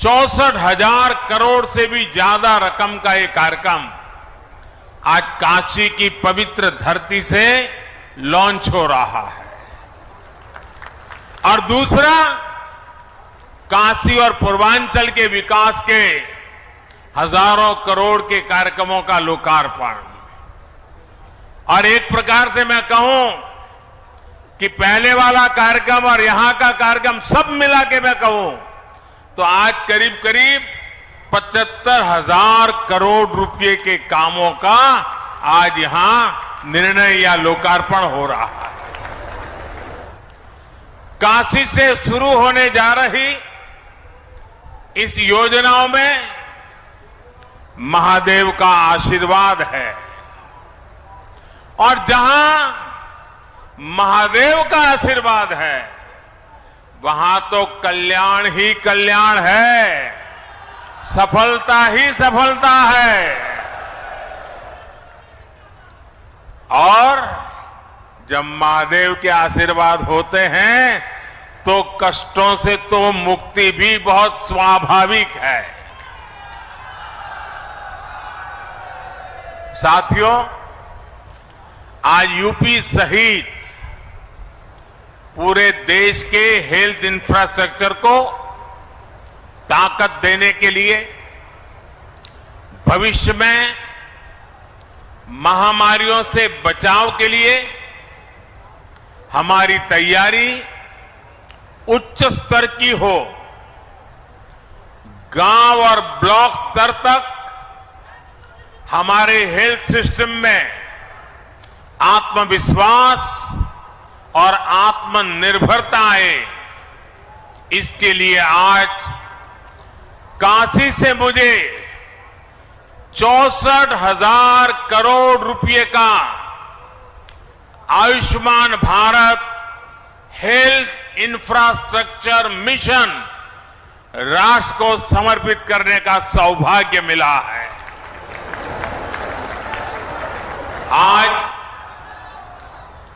64,000 करोड़ से भी ज्यादा रकम का ये कार्यक्रम आज काशी की पवित्र धरती से लॉन्च हो रहा है। और दूसरा, काशी और पूर्वांचल के विकास के हजारों करोड़ के कार्यक्रमों का लोकार्पण। और एक प्रकार से मैं कहूं कि पहले वाला कार्यक्रम और यहां का कार्यक्रम सब मिला के मैं कहूं तो आज करीब करीब 75,000 करोड़ रुपए के कामों का आज यहां निर्णय या लोकार्पण हो रहा है। काशी से शुरू होने जा रही इस योजनाओं में महादेव का आशीर्वाद है, और जहां महादेव का आशीर्वाद है वहां तो कल्याण ही कल्याण है, सफलता ही सफलता है। और जब महादेव के आशीर्वाद होते हैं तो कष्टों से तो मुक्ति भी बहुत स्वाभाविक है। साथियों, आज यूपी सहित पूरे देश के हेल्थ इंफ्रास्ट्रक्चर को ताकत देने के लिए, भविष्य में महामारियों से बचाव के लिए हमारी तैयारी उच्च स्तर की हो। गांव और ब्लॉक स्तर तक हमारे हेल्थ सिस्टम में आत्मविश्वास और आत्मनिर्भरता आए, इसके लिए आज काशी से मुझे 64,000 करोड़ रुपए का Ayushman Bharat health infrastructure mission राष्ट्र को समर्पित करने का सौभाग्य मिला है। आज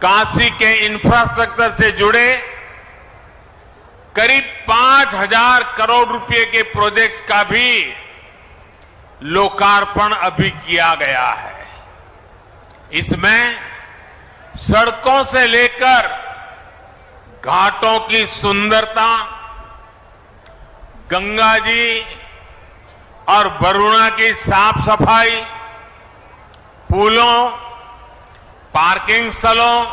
काशी के इंफ्रास्ट्रक्चर से जुड़े करीब 5,000 करोड़ रुपए के प्रोजेक्ट्स का भी लोकार्पण अभी किया गया है। इसमें सड़कों से लेकर घाटों की सुंदरता, गंगा जी और वरुणा की साफ सफाई, पुलों, पार्किंग स्थलों,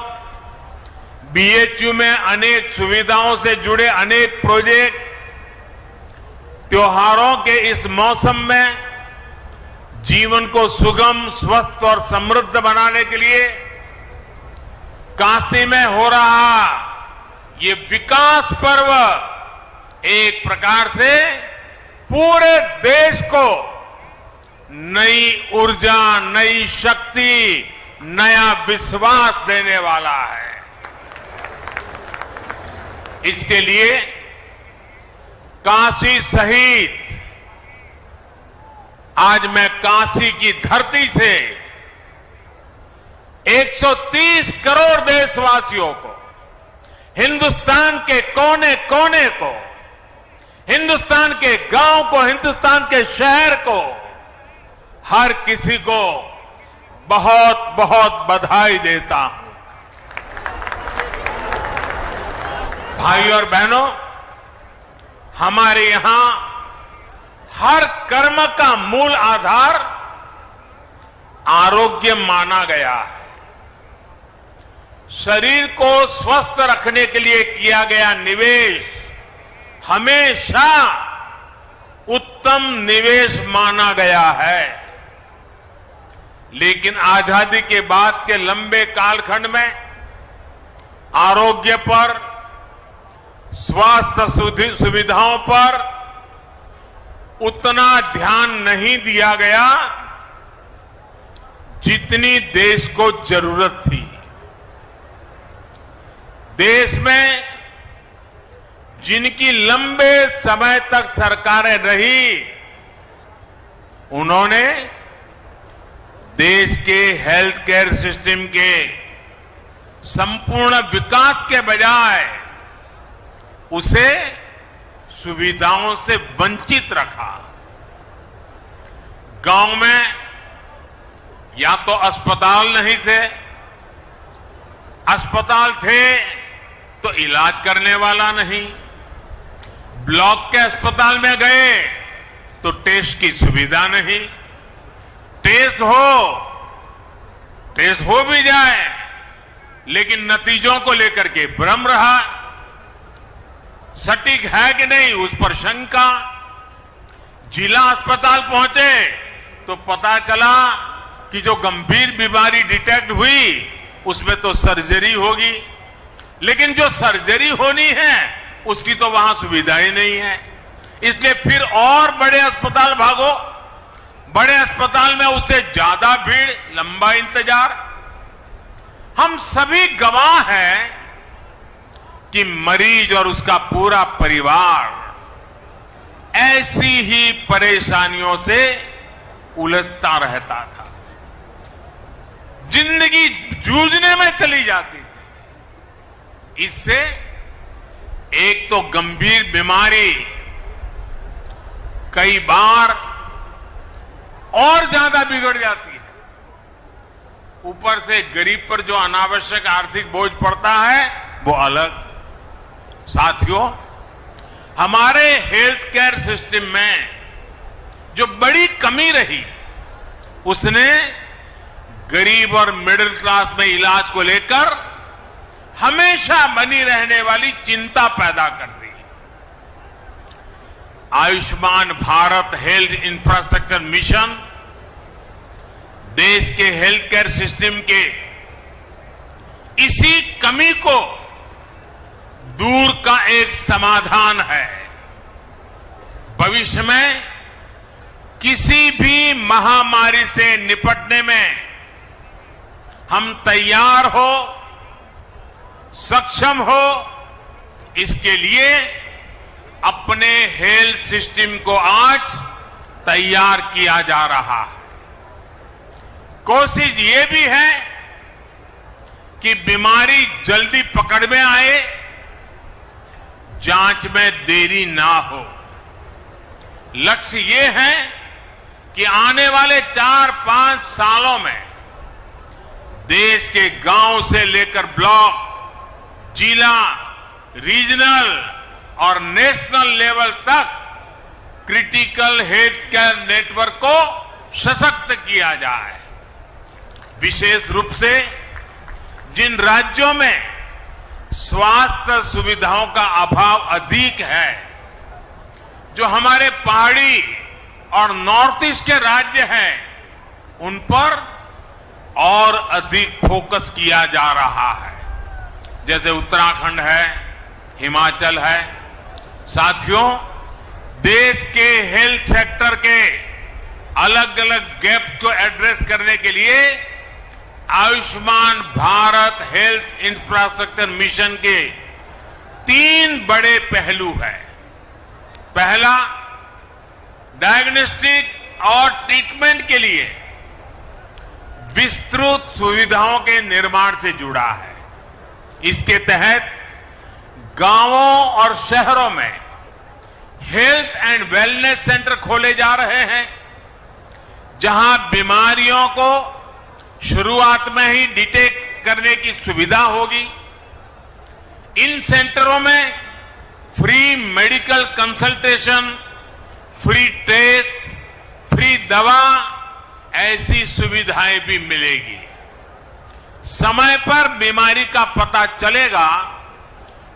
बीएचयू में अनेक सुविधाओं से जुड़े अनेक प्रोजेक्ट, त्योहारों के इस मौसम में जीवन को सुगम, स्वस्थ और समृद्ध बनाने के लिए काशी में हो रहा ये विकास पर्व एक प्रकार से पूरे देश को नई ऊर्जा, नई शक्ति, नया विश्वास देने वाला है। इसके लिए काशी सहित आज मैं काशी की धरती से 130 करोड़ देशवासियों को, हिंदुस्तान के कोने कोने को, हिंदुस्तान के गांव को, हिंदुस्तान के शहर को, हर किसी को बहुत बहुत बधाई देता हूं। भाइयों और बहनों, हमारे यहां हर कर्म का मूल आधार आरोग्य माना गया है। शरीर को स्वस्थ रखने के लिए किया गया निवेश हमेशा उत्तम निवेश माना गया है। लेकिन आजादी के बाद के लंबे कालखंड में आरोग्य पर, स्वास्थ्य सुविधाओं पर उतना ध्यान नहीं दिया गया जितनी देश को जरूरत थी। देश में जिनकी लंबे समय तक सरकारें रही, उन्होंने देश के हेल्थ केयर सिस्टम के संपूर्ण विकास के बजाय उसे सुविधाओं से वंचित रखा। गांव में या तो अस्पताल नहीं थे, अस्पताल थे तो इलाज करने वाला नहीं, ब्लॉक के अस्पताल में गए तो टेस्ट की सुविधा नहीं, टेस्ट हो भी जाए लेकिन नतीजों को लेकर के भ्रम रहा, सटीक है कि नहीं उस पर शंका। जिला अस्पताल पहुंचे तो पता चला कि जो गंभीर बीमारी डिटेक्ट हुई उसमें तो सर्जरी होगी, लेकिन जो सर्जरी होनी है उसकी तो वहां सुविधा ही नहीं है। इसलिए फिर और बड़े अस्पताल भागो, बड़े अस्पताल में उससे ज्यादा भीड़, लंबा इंतजार। हम सभी गवाह हैं कि मरीज और उसका पूरा परिवार ऐसी ही परेशानियों से उलझता रहता था, जिंदगी जूझने में चली जाती थी। इससे एक तो गंभीर बीमारी कई बार और ज्यादा बिगड़ जाती है, ऊपर से गरीब पर जो अनावश्यक आर्थिक बोझ पड़ता है वो अलग। साथियों, हमारे हेल्थ केयर सिस्टम में जो बड़ी कमी रही उसने गरीब और मिडिल क्लास में इलाज को लेकर हमेशा बनी रहने वाली चिंता पैदा कर दी। Ayushman Bharat health infrastructure mission देश के हेल्थ केयर सिस्टम के इसी कमी को दूर का एक समाधान है। भविष्य में किसी भी महामारी से निपटने में हम तैयार हो, सक्षम हो, इसके लिए अपने हेल्थ सिस्टम को आज तैयार किया जा रहा है। कोशिश ये भी है कि बीमारी जल्दी पकड़ में आए, जांच में देरी ना हो। लक्ष्य ये है कि आने वाले 4-5 सालों में देश के गांव से लेकर ब्लॉक, जिला, रीजनल और नेशनल लेवल तक क्रिटिकल हेल्थ केयर नेटवर्क को सशक्त किया जाए। विशेष रूप से जिन राज्यों में स्वास्थ्य सुविधाओं का अभाव अधिक है, जो हमारे पहाड़ी और नॉर्थ ईस्ट के राज्य हैं, उन पर और अधिक फोकस किया जा रहा है, जैसे उत्तराखंड है, हिमाचल है। साथियों, देश के हेल्थ सेक्टर के अलग अलग गैप को एड्रेस करने के लिए Ayushman Bharat health infrastructure mission के 3 बड़े पहलू हैं। पहला, डायग्नोस्टिक और ट्रीटमेंट के लिए विस्तृत सुविधाओं के निर्माण से जुड़ा है। इसके तहत गांवों और शहरों में हेल्थ एंड वेलनेस सेंटर खोले जा रहे हैं, जहां बीमारियों को शुरुआत में ही डिटेक्ट करने की सुविधा होगी। इन सेंटरों में free medical consultation, free test, free दवा, ऐसी सुविधाएं भी मिलेगी। समय पर बीमारी का पता चलेगा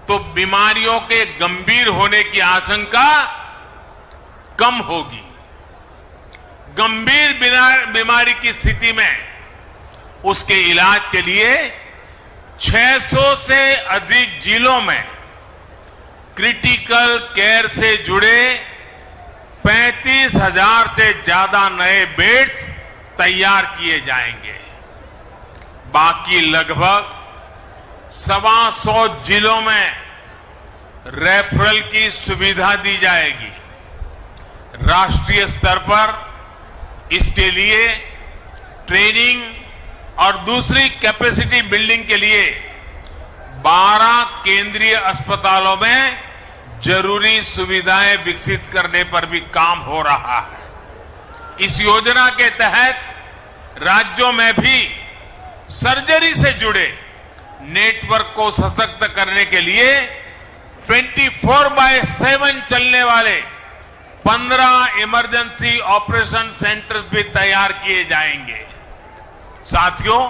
तो बीमारियों के गंभीर होने की आशंका कम होगी। गंभीर बीमारी की स्थिति में उसके इलाज के लिए 600 से अधिक जिलों में क्रिटिकल केयर से जुड़े 35,000 से ज्यादा नए बेड्स तैयार किए जाएंगे। बाकी लगभग 125 जिलों में रेफरल की सुविधा दी जाएगी। राष्ट्रीय स्तर पर इसके लिए ट्रेनिंग और दूसरी कैपेसिटी बिल्डिंग के लिए 12 केंद्रीय अस्पतालों में जरूरी सुविधाएं विकसित करने पर भी काम हो रहा है। इस योजना के तहत राज्यों में भी सर्जरी से जुड़े नेटवर्क को सशक्त करने के लिए 24/7 चलने वाले 15 इमरजेंसी ऑपरेशन सेंटर्स भी तैयार किए जाएंगे। साथियों,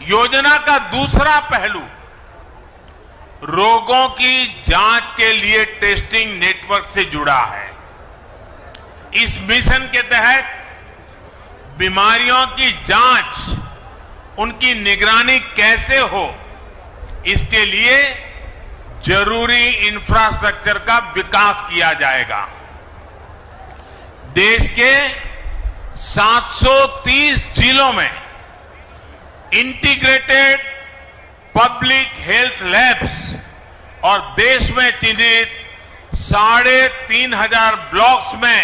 योजना का दूसरा पहलू रोगों की जांच के लिए टेस्टिंग नेटवर्क से जुड़ा है। इस मिशन के तहत बीमारियों की जांच, उनकी निगरानी कैसे हो, इसके लिए जरूरी इंफ्रास्ट्रक्चर का विकास किया जाएगा। देश के 730 जिलों में इंटीग्रेटेड पब्लिक हेल्थ लैब्स और देश में चिन्हित 3,500 ब्लॉक्स में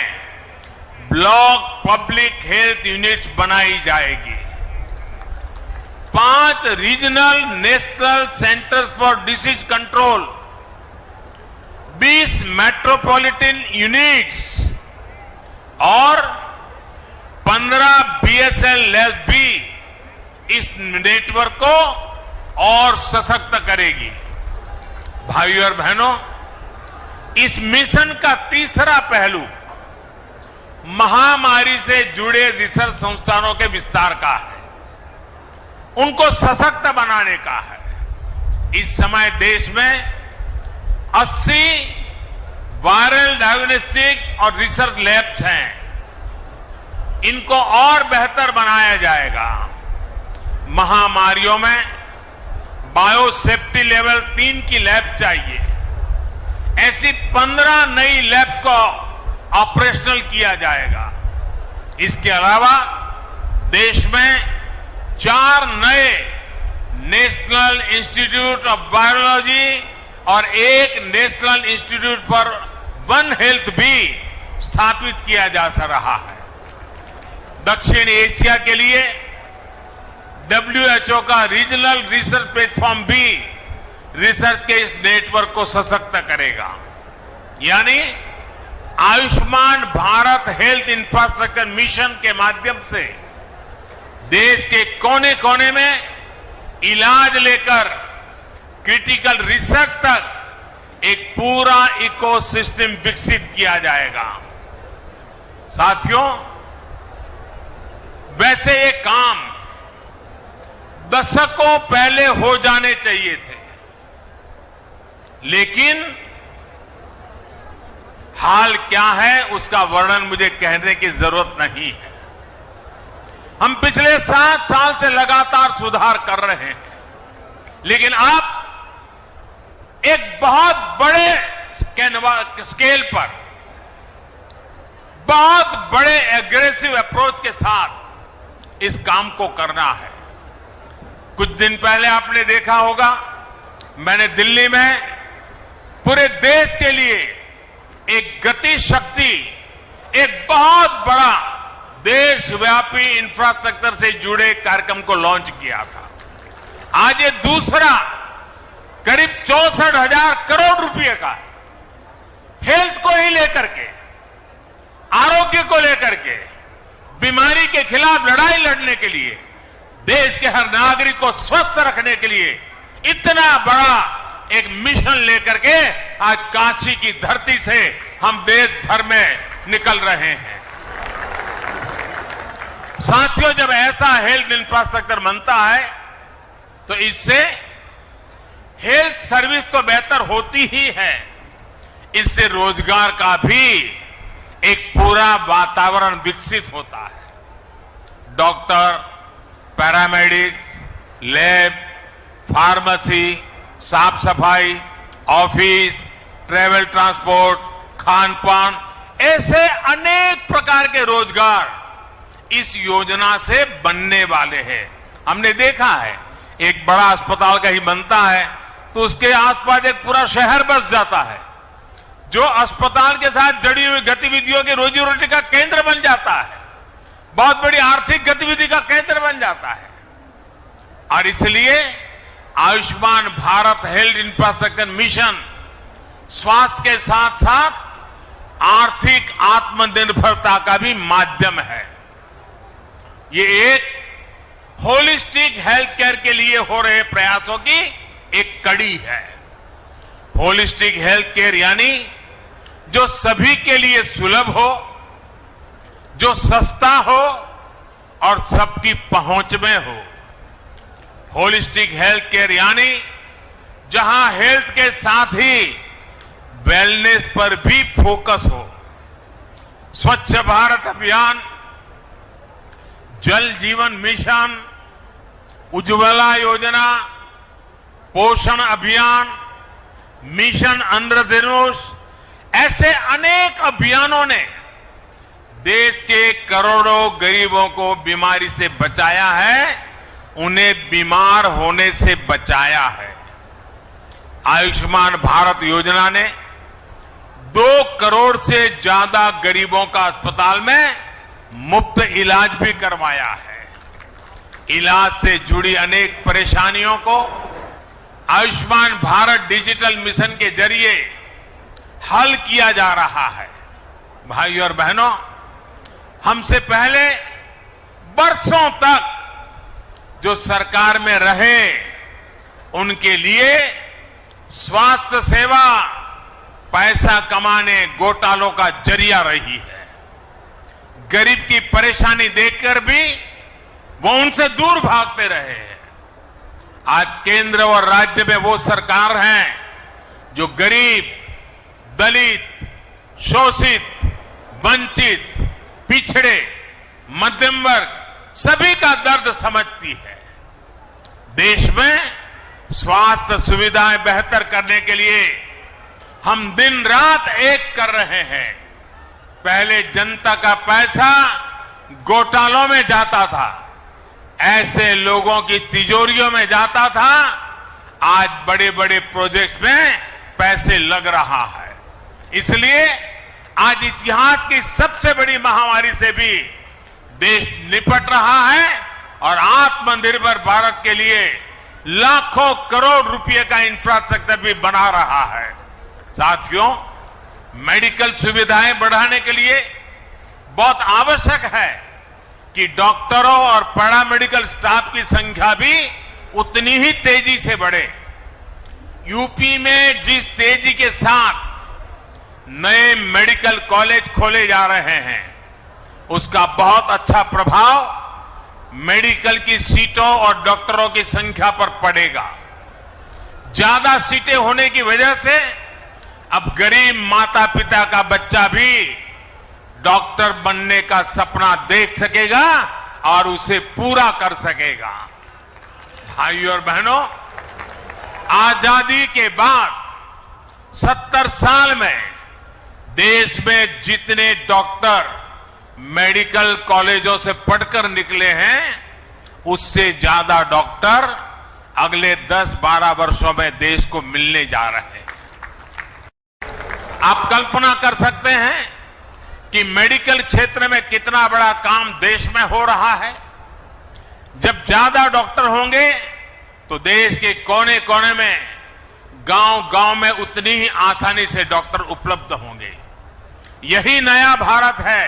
ब्लॉक पब्लिक हेल्थ यूनिट्स बनाई जाएगी। 5 regional national centres for disease control, 20 metropolitan units और 15 बीएसएल लैब्स भी इस नेटवर्क को और सशक्त करेगी। भाइयों और बहनों, इस मिशन का तीसरा पहलू महामारी से जुड़े रिसर्च संस्थानों के विस्तार का है, उनको सशक्त बनाने का है। इस समय देश में 80 वायरल डायग्नोस्टिक और रिसर्च लैब्स हैं। इनको और बेहतर बनाया जाएगा। महामारियों में बायो सेफ्टी लेवल 3 की लैब चाहिए। ऐसी 15 नई लैब्स को ऑपरेशनल किया जाएगा। इसके अलावा देश में 4 नए नेशनल इंस्टीट्यूट ऑफ वायरोलॉजी और 1 national institute for one health भी स्थापित किया जा रहा है। दक्षिण एशिया के लिए WHO का रीजनल रिसर्च प्लेटफॉर्म भी रिसर्च के इस नेटवर्क को सशक्त करेगा। यानी Ayushman Bharat health infrastructure mission के माध्यम से देश के कोने कोने में इलाज लेकर क्रिटिकल रिसर्च तक एक पूरा इकोसिस्टम विकसित किया जाएगा। साथियों, वैसे ये काम दशकों पहले हो जाने चाहिए थे, लेकिन हाल क्या है उसका वर्णन मुझे कहने की जरूरत नहीं है। हम पिछले 7 साल से लगातार सुधार कर रहे हैं, लेकिन अब एक बहुत बड़े स्केल पर, बहुत बड़े एग्रेसिव अप्रोच के साथ इस काम को करना है। कुछ दिन पहले आपने देखा होगा, मैंने दिल्ली में पूरे देश के लिए एक गति शक्ति, एक बहुत बड़ा देशव्यापी इंफ्रास्ट्रक्चर से जुड़े कार्यक्रम को लॉन्च किया था। आज ये दूसरा करीब 64,000 करोड़ रुपए का हेल्थ को ही लेकर के, आरोग्य को लेकर के, बीमारी के खिलाफ लड़ाई लड़ने के लिए, देश के हर नागरिक को स्वस्थ रखने के लिए इतना बड़ा एक मिशन लेकर के आज काशी की धरती से हम देश भर में निकल रहे हैं। साथियों, जब ऐसा हेल्थ इंफ्रास्ट्रक्चर बनता है तो इससे हेल्थ सर्विस तो बेहतर होती ही है, इससे रोजगार का भी एक पूरा वातावरण विकसित होता है। डॉक्टर, पैरामेडिक्स, लैब, फार्मेसी, साफ सफाई, ऑफिस, ट्रेवल ट्रांसपोर्ट, खान पान, ऐसे अनेक प्रकार के रोजगार इस योजना से बनने वाले हैं। हमने देखा है एक बड़ा अस्पताल कहीं बनता है तो उसके आसपास एक पूरा शहर बस जाता है, जो अस्पताल के साथ जुड़ी हुई गतिविधियों की रोजी रोटी का केंद्र बन जाता है, बहुत बड़ी आर्थिक गतिविधि का केंद्र बन जाता है। और इसलिए Ayushman Bharat health infrastructure mission स्वास्थ्य के साथ साथ आर्थिक आत्मनिर्भरता का भी माध्यम है। ये एक होलिस्टिक हेल्थ केयर के लिए हो रहे प्रयासों की एक कड़ी है। होलिस्टिक हेल्थ केयर यानी जो सभी के लिए सुलभ हो, जो सस्ता हो और सबकी पहुंच में हो। होलिस्टिक हेल्थ केयर यानी जहां हेल्थ के साथ ही वेलनेस पर भी फोकस हो। स्वच्छ भारत अभियान, जल जीवन मिशन, उज्ज्वला योजना, पोषण अभियान, मिशन इंद्रधनुष, ऐसे अनेक अभियानों ने देश के करोड़ों गरीबों को बीमारी से बचाया है, उन्हें बीमार होने से बचाया है। आयुष्मान भारत योजना ने 2 करोड़ से ज्यादा गरीबों का अस्पताल में मुफ्त इलाज भी करवाया है। इलाज से जुड़ी अनेक परेशानियों को आयुष्मान भारत डिजिटल मिशन के जरिए हल किया जा रहा है। भाइयों और बहनों, हमसे पहले बरसों तक जो सरकार में रहे उनके लिए स्वास्थ्य सेवा पैसा कमाने घोटालों का जरिया रही है। गरीब की परेशानी देखकर भी वो उनसे दूर भागते रहे हैं। आज केंद्र और राज्य में वो सरकार है जो गरीब, दलित, शोषित, वंचित, पिछड़े, मध्यम वर्ग सभी का दर्द समझती है। देश में स्वास्थ्य सुविधाएं बेहतर करने के लिए हम दिन रात एक कर रहे हैं। पहले जनता का पैसा घोटालों में जाता था, ऐसे लोगों की तिजोरियों में जाता था। आज बड़े बड़े प्रोजेक्ट में पैसे लग रहा है। इसलिए आज इतिहास की सबसे बड़ी महामारी से भी देश निपट रहा है और आत्मनिर्भर भारत के लिए लाखों करोड़ रुपए का इंफ्रास्ट्रक्चर भी बना रहा है। साथियों, मेडिकल सुविधाएं बढ़ाने के लिए बहुत आवश्यक है कि डॉक्टरों और पैरामेडिकल स्टाफ की संख्या भी उतनी ही तेजी से बढ़े। यूपी में जिस तेजी के साथ नए मेडिकल कॉलेज खोले जा रहे हैं, उसका बहुत अच्छा प्रभाव मेडिकल की सीटों और डॉक्टरों की संख्या पर पड़ेगा। ज्यादा सीटें होने की वजह से अब गरीब माता पिता का बच्चा भी डॉक्टर बनने का सपना देख सकेगा और उसे पूरा कर सकेगा। भाइयों और बहनों, आजादी के बाद 70 साल में देश में जितने डॉक्टर मेडिकल कॉलेजों से पढ़कर निकले हैं, उससे ज्यादा डॉक्टर अगले 10-12 वर्षों में देश को मिलने जा रहे हैं। आप कल्पना कर सकते हैं कि मेडिकल क्षेत्र में कितना बड़ा काम देश में हो रहा है। जब ज्यादा डॉक्टर होंगे तो देश के कोने कोने में, गांव-गांव में उतनी ही आसानी से डॉक्टर उपलब्ध होंगे। यही नया भारत है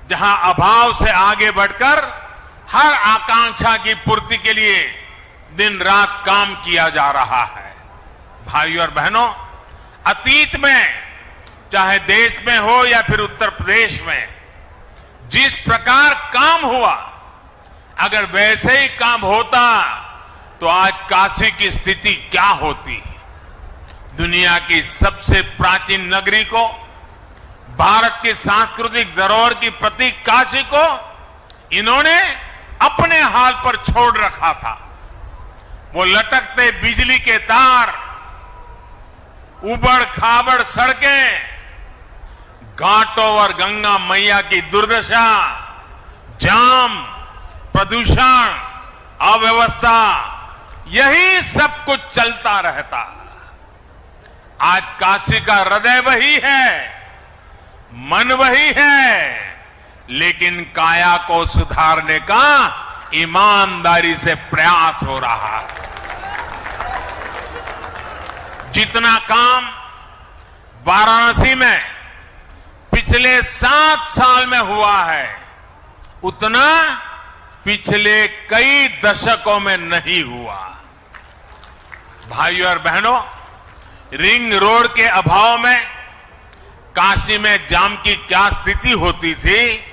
जहां अभाव से आगे बढ़कर हर आकांक्षा की पूर्ति के लिए दिन रात काम किया जा रहा है। भाइयों और बहनों, अतीत में चाहे देश में हो या फिर उत्तर प्रदेश में जिस प्रकार काम हुआ, अगर वैसे ही काम होता तो आज काशी की स्थिति क्या होती। दुनिया की सबसे प्राचीन नगरी को, भारत की सांस्कृतिक धरोहर की प्रतीक काशी को इन्होंने अपने हाल पर छोड़ रखा था। वो लटकते बिजली के तार, उबड़ खाबड़ सड़कें, घाटों और गंगा मैया की दुर्दशा, जाम, प्रदूषण, अव्यवस्था, यही सब कुछ चलता रहता। आज काशी का हृदय वही है, मन वही है, लेकिन काया को सुधारने का ईमानदारी से प्रयास हो रहा है। जितना काम वाराणसी में पिछले 7 साल में हुआ है, उतना पिछले कई दशकों में नहीं हुआ। भाइयों और बहनों, रिंग रोड के अभाव में काशी में जाम की क्या स्थिति होती थी,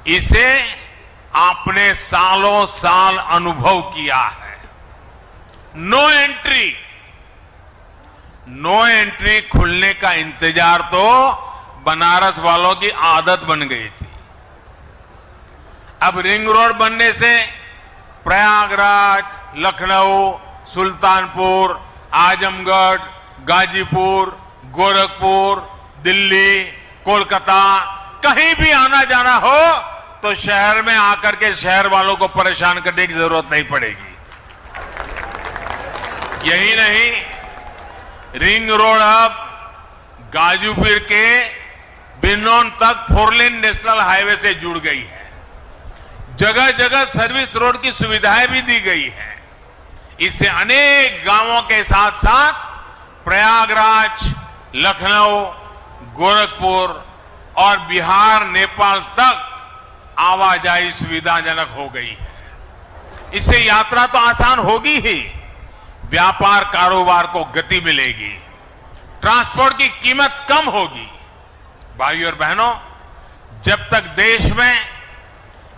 इसे आपने सालों साल अनुभव किया है। नो एंट्री खुलने का इंतजार तो बनारस वालों की आदत बन गई थी। अब रिंग रोड बनने से प्रयागराज, लखनऊ, सुल्तानपुर, आजमगढ़, गाजीपुर, गोरखपुर, दिल्ली, कोलकाता, कहीं भी आना जाना हो तो शहर में आकर के शहर वालों को परेशान करने की जरूरत नहीं पड़ेगी। यही नहीं, रिंग रोड अब गाजीपुर के बिनौन तक 4 लेन नेशनल हाईवे से जुड़ गई है। जगह जगह सर्विस रोड की सुविधाएं भी दी गई है। इससे अनेक गांवों के साथ साथ प्रयागराज, लखनऊ, गोरखपुर और बिहार, नेपाल तक आवाजाही सुविधाजनक हो गई है। इससे यात्रा तो आसान होगी ही, व्यापार कारोबार को गति मिलेगी, ट्रांसपोर्ट की कीमत कम होगी। भाइयों और बहनों, जब तक देश में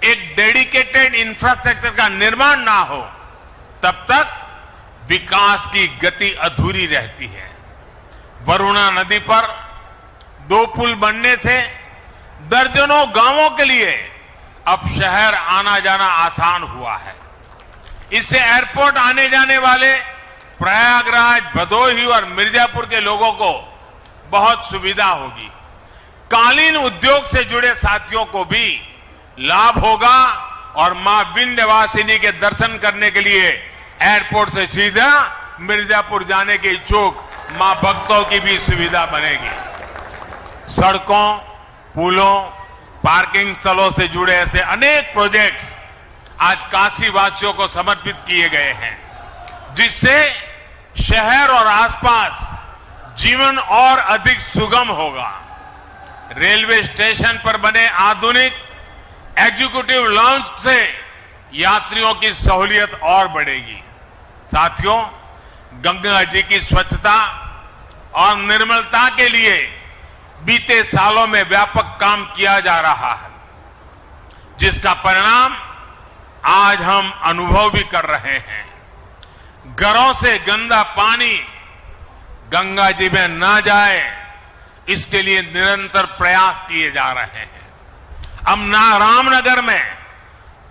एक डेडिकेटेड इंफ्रास्ट्रक्चर का निर्माण ना हो, तब तक विकास की गति अधूरी रहती है। वरुणा नदी पर 2 पुल बनने से दर्जनों गांवों के लिए अब शहर आना जाना आसान हुआ है। इससे एयरपोर्ट आने जाने वाले प्रयागराज, भदोही और मिर्जापुर के लोगों को बहुत सुविधा होगी। कालीन उद्योग से जुड़े साथियों को भी लाभ होगा और मां विंध्यवासिनी के दर्शन करने के लिए एयरपोर्ट से सीधा मिर्जापुर जाने के इच्छुक मां भक्तों की भी सुविधा बनेगी। सड़कों, पुलों, पार्किंग स्थलों से जुड़े ऐसे अनेक प्रोजेक्ट आज काशी वासियों को समर्पित किए गए हैं, जिससे शहर और आसपास जीवन और अधिक सुगम होगा। रेलवे स्टेशन पर बने आधुनिक एग्जीक्यूटिव लॉन्च से यात्रियों की सहूलियत और बढ़ेगी। साथियों, गंगा जी की स्वच्छता और निर्मलता के लिए बीते सालों में व्यापक काम किया जा रहा है, जिसका परिणाम आज हम अनुभव भी कर रहे हैं। घरों से गंदा पानी गंगा जी में ना जाए, इसके लिए निरंतर प्रयास किए जा रहे हैं। अब रामनगर में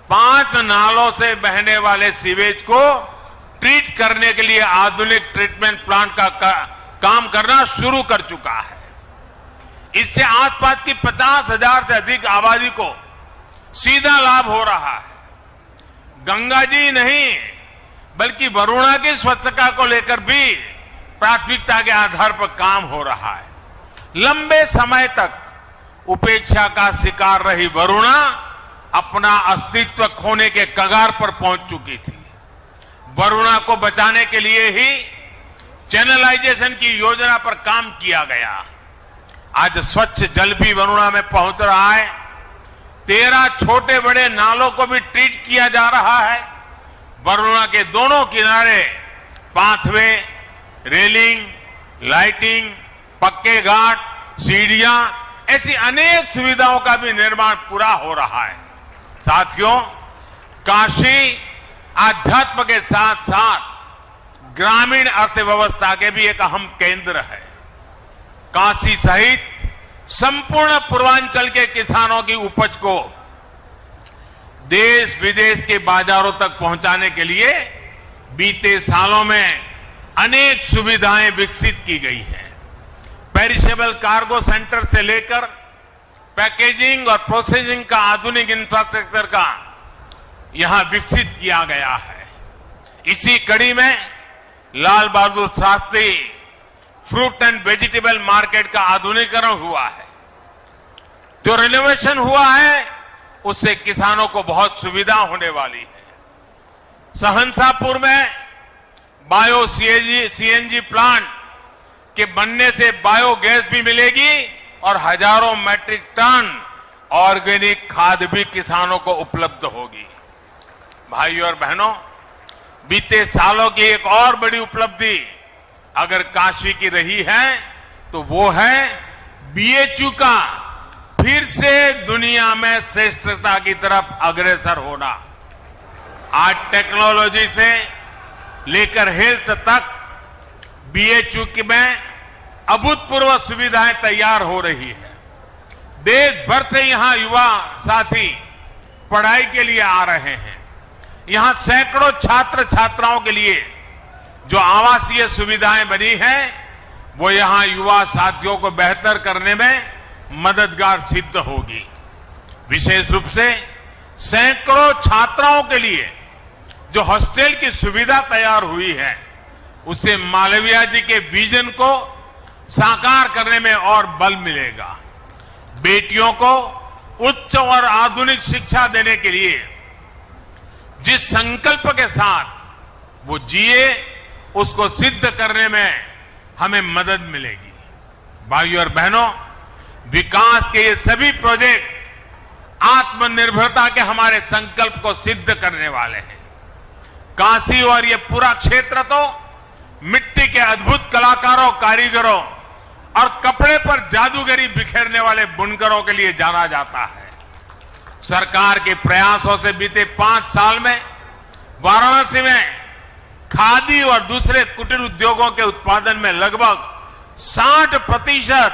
5 नालों से बहने वाले सीवेज को ट्रीट करने के लिए आधुनिक ट्रीटमेंट प्लांट का काम करना शुरू कर चुका है। इससे आसपास की 50,000 से अधिक आबादी को सीधा लाभ हो रहा है। गंगा जी नहीं, बल्कि वरुणा की स्वच्छता को लेकर भी प्राथमिकता के आधार पर काम हो रहा है। लंबे समय तक उपेक्षा का शिकार रही वरुणा अपना अस्तित्व खोने के कगार पर पहुंच चुकी थी। वरुणा को बचाने के लिए ही चैनलाइजेशन की योजना पर काम किया गया। आज स्वच्छ जल भी वरुणा में पहुंच रहा है। 13 छोटे बड़े नालों को भी ट्रीट किया जा रहा है। वरुणा के दोनों किनारे पाथवे, रेलिंग, लाइटिंग, पक्के घाट, सीढ़ियां, ऐसी अनेक सुविधाओं का भी निर्माण पूरा हो रहा है। साथियों, काशी आध्यात्म के साथ साथ ग्रामीण अर्थव्यवस्था के भी एक अहम केंद्र है। काशी सहित संपूर्ण पूर्वांचल के किसानों की उपज को देश विदेश के बाजारों तक पहुंचाने के लिए बीते सालों में अनेक सुविधाएं विकसित की गई हैं। पेरिशेबल कार्गो सेंटर से लेकर पैकेजिंग और प्रोसेसिंग का आधुनिक इंफ्रास्ट्रक्चर का यहां विकसित किया गया है। इसी कड़ी में Lal Bahadur Shastri fruit and vegetable market का आधुनिकीकरण हुआ है। जो रिनोवेशन हुआ है उससे किसानों को बहुत सुविधा होने वाली है। सहनसापुर में बायो सीएनजी प्लांट के बनने से बायोगैस भी मिलेगी और हजारों मैट्रिक टन ऑर्गेनिक खाद भी किसानों को उपलब्ध होगी। भाइयों और बहनों, बीते सालों की एक और बड़ी उपलब्धि अगर काशी की रही है तो वो है बीएचयू का फिर से दुनिया में श्रेष्ठता की तरफ अग्रसर होना। आज टेक्नोलॉजी से लेकर हेल्थ तक बीएचयू में अभूतपूर्व सुविधाएं तैयार हो रही है। देश भर से यहां युवा साथी पढ़ाई के लिए आ रहे हैं। यहां सैकड़ों छात्र छात्राओं के लिए जो आवासीय सुविधाएं बनी हैं वो यहां युवा साथियों को बेहतर करने में मददगार सिद्ध होगी। विशेष रूप से सैकड़ों छात्राओं के लिए जो हॉस्टल की सुविधा तैयार हुई है उससे मालवीय जी के विजन को साकार करने में और बल मिलेगा। बेटियों को उच्च और आधुनिक शिक्षा देने के लिए जिस संकल्प के साथ वो जिए उसको सिद्ध करने में हमें मदद मिलेगी। भाइयों और बहनों, विकास के ये सभी प्रोजेक्ट आत्मनिर्भरता के हमारे संकल्प को सिद्ध करने वाले हैं। काशी और ये पूरा क्षेत्र तो मिट्टी के अद्भुत कलाकारों, कारीगरों और कपड़े पर जादूगरी बिखेरने वाले बुनकरों के लिए जाना जाता है। सरकार के प्रयासों से बीते 5 साल में वाराणसी में खादी और दूसरे कुटीर उद्योगों के उत्पादन में लगभग 60%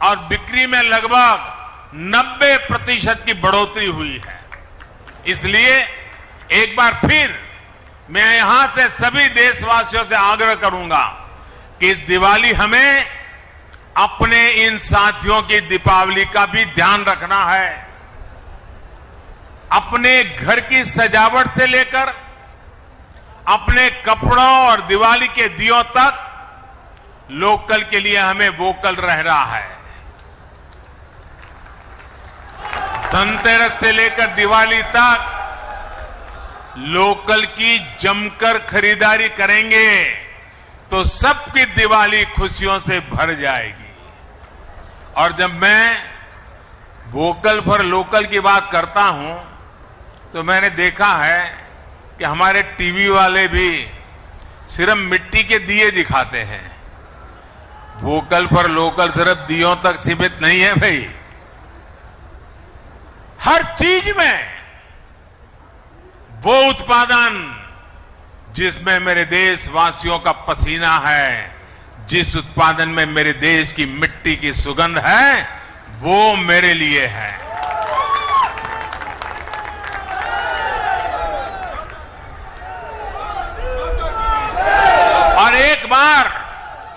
और बिक्री में लगभग 90% की बढ़ोतरी हुई है। इसलिए एक बार फिर मैं यहां से सभी देशवासियों से आग्रह करूंगा कि इस दिवाली हमें अपने इन साथियों की दीपावली का भी ध्यान रखना है। अपने घर की सजावट से लेकर अपने कपड़ों और दिवाली के दियों तक लोकल के लिए हमें वोकल रहना है। धनतेरस से लेकर दिवाली तक लोकल की जमकर खरीदारी करेंगे तो सबकी दिवाली खुशियों से भर जाएगी। और जब मैं वोकल फॉर लोकल की बात करता हूं तो मैंने देखा है कि हमारे टीवी वाले भी सिर्फ मिट्टी के दिए दिखाते हैं। वोकल फॉर लोकल सिर्फ दियों तक सीमित नहीं है भाई, हर चीज में वो उत्पादन जिसमें मेरे देशवासियों का पसीना है, जिस उत्पादन में मेरे देश की मिट्टी की सुगंध है, वो मेरे लिए है। और एक बार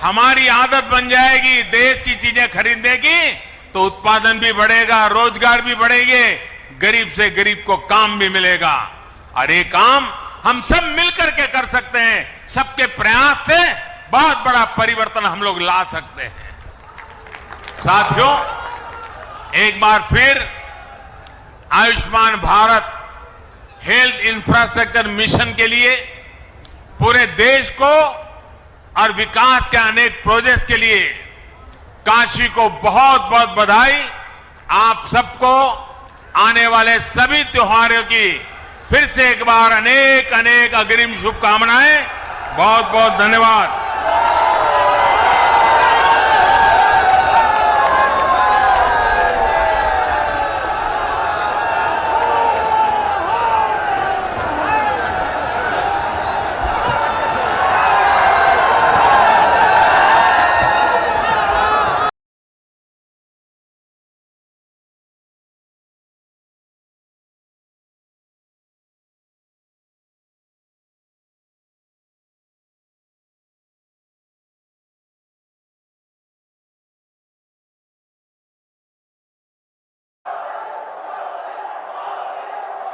हमारी आदत बन जाएगी देश की चीजें खरीदने की तो उत्पादन भी बढ़ेगा, रोजगार भी बढ़ेंगे, गरीब से गरीब को काम भी मिलेगा। और ये काम हम सब मिलकर के कर सकते हैं। सबके प्रयास से बहुत बड़ा परिवर्तन हम लोग ला सकते हैं। साथियों, एक बार फिर Ayushman Bharat health infrastructure mission के लिए पूरे देश को और विकास के अनेक प्रोजेक्ट्स के लिए काशी को बहुत बहुत बधाई। आप सबको आने वाले सभी त्योहारों की फिर से एक बार अनेक अनेक अग्रिम शुभकामनाएं। बहुत बहुत धन्यवाद।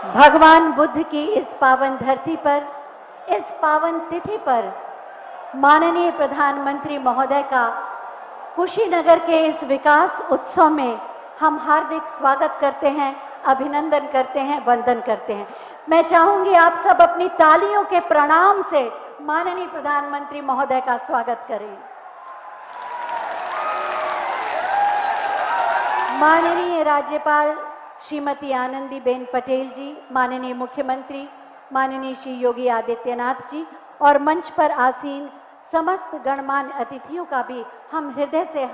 भगवान बुद्ध की इस पावन धरती पर, इस पावन तिथि पर माननीय प्रधानमंत्री महोदय का कुशीनगर के इस विकास उत्सव में हम हार्दिक स्वागत करते हैं, अभिनंदन करते हैं, वंदन करते हैं। मैं चाहूंगी आप सब अपनी तालियों के प्रणाम से माननीय प्रधानमंत्री महोदय का स्वागत करें। माननीय राज्यपाल श्रीमती आनंदीबेन पटेल जी, माननीय मुख्यमंत्री माननीय श्री योगी आदित्यनाथ जी और मंच पर आसीन समस्त गणमान्य अतिथियों का भी हम हृदय से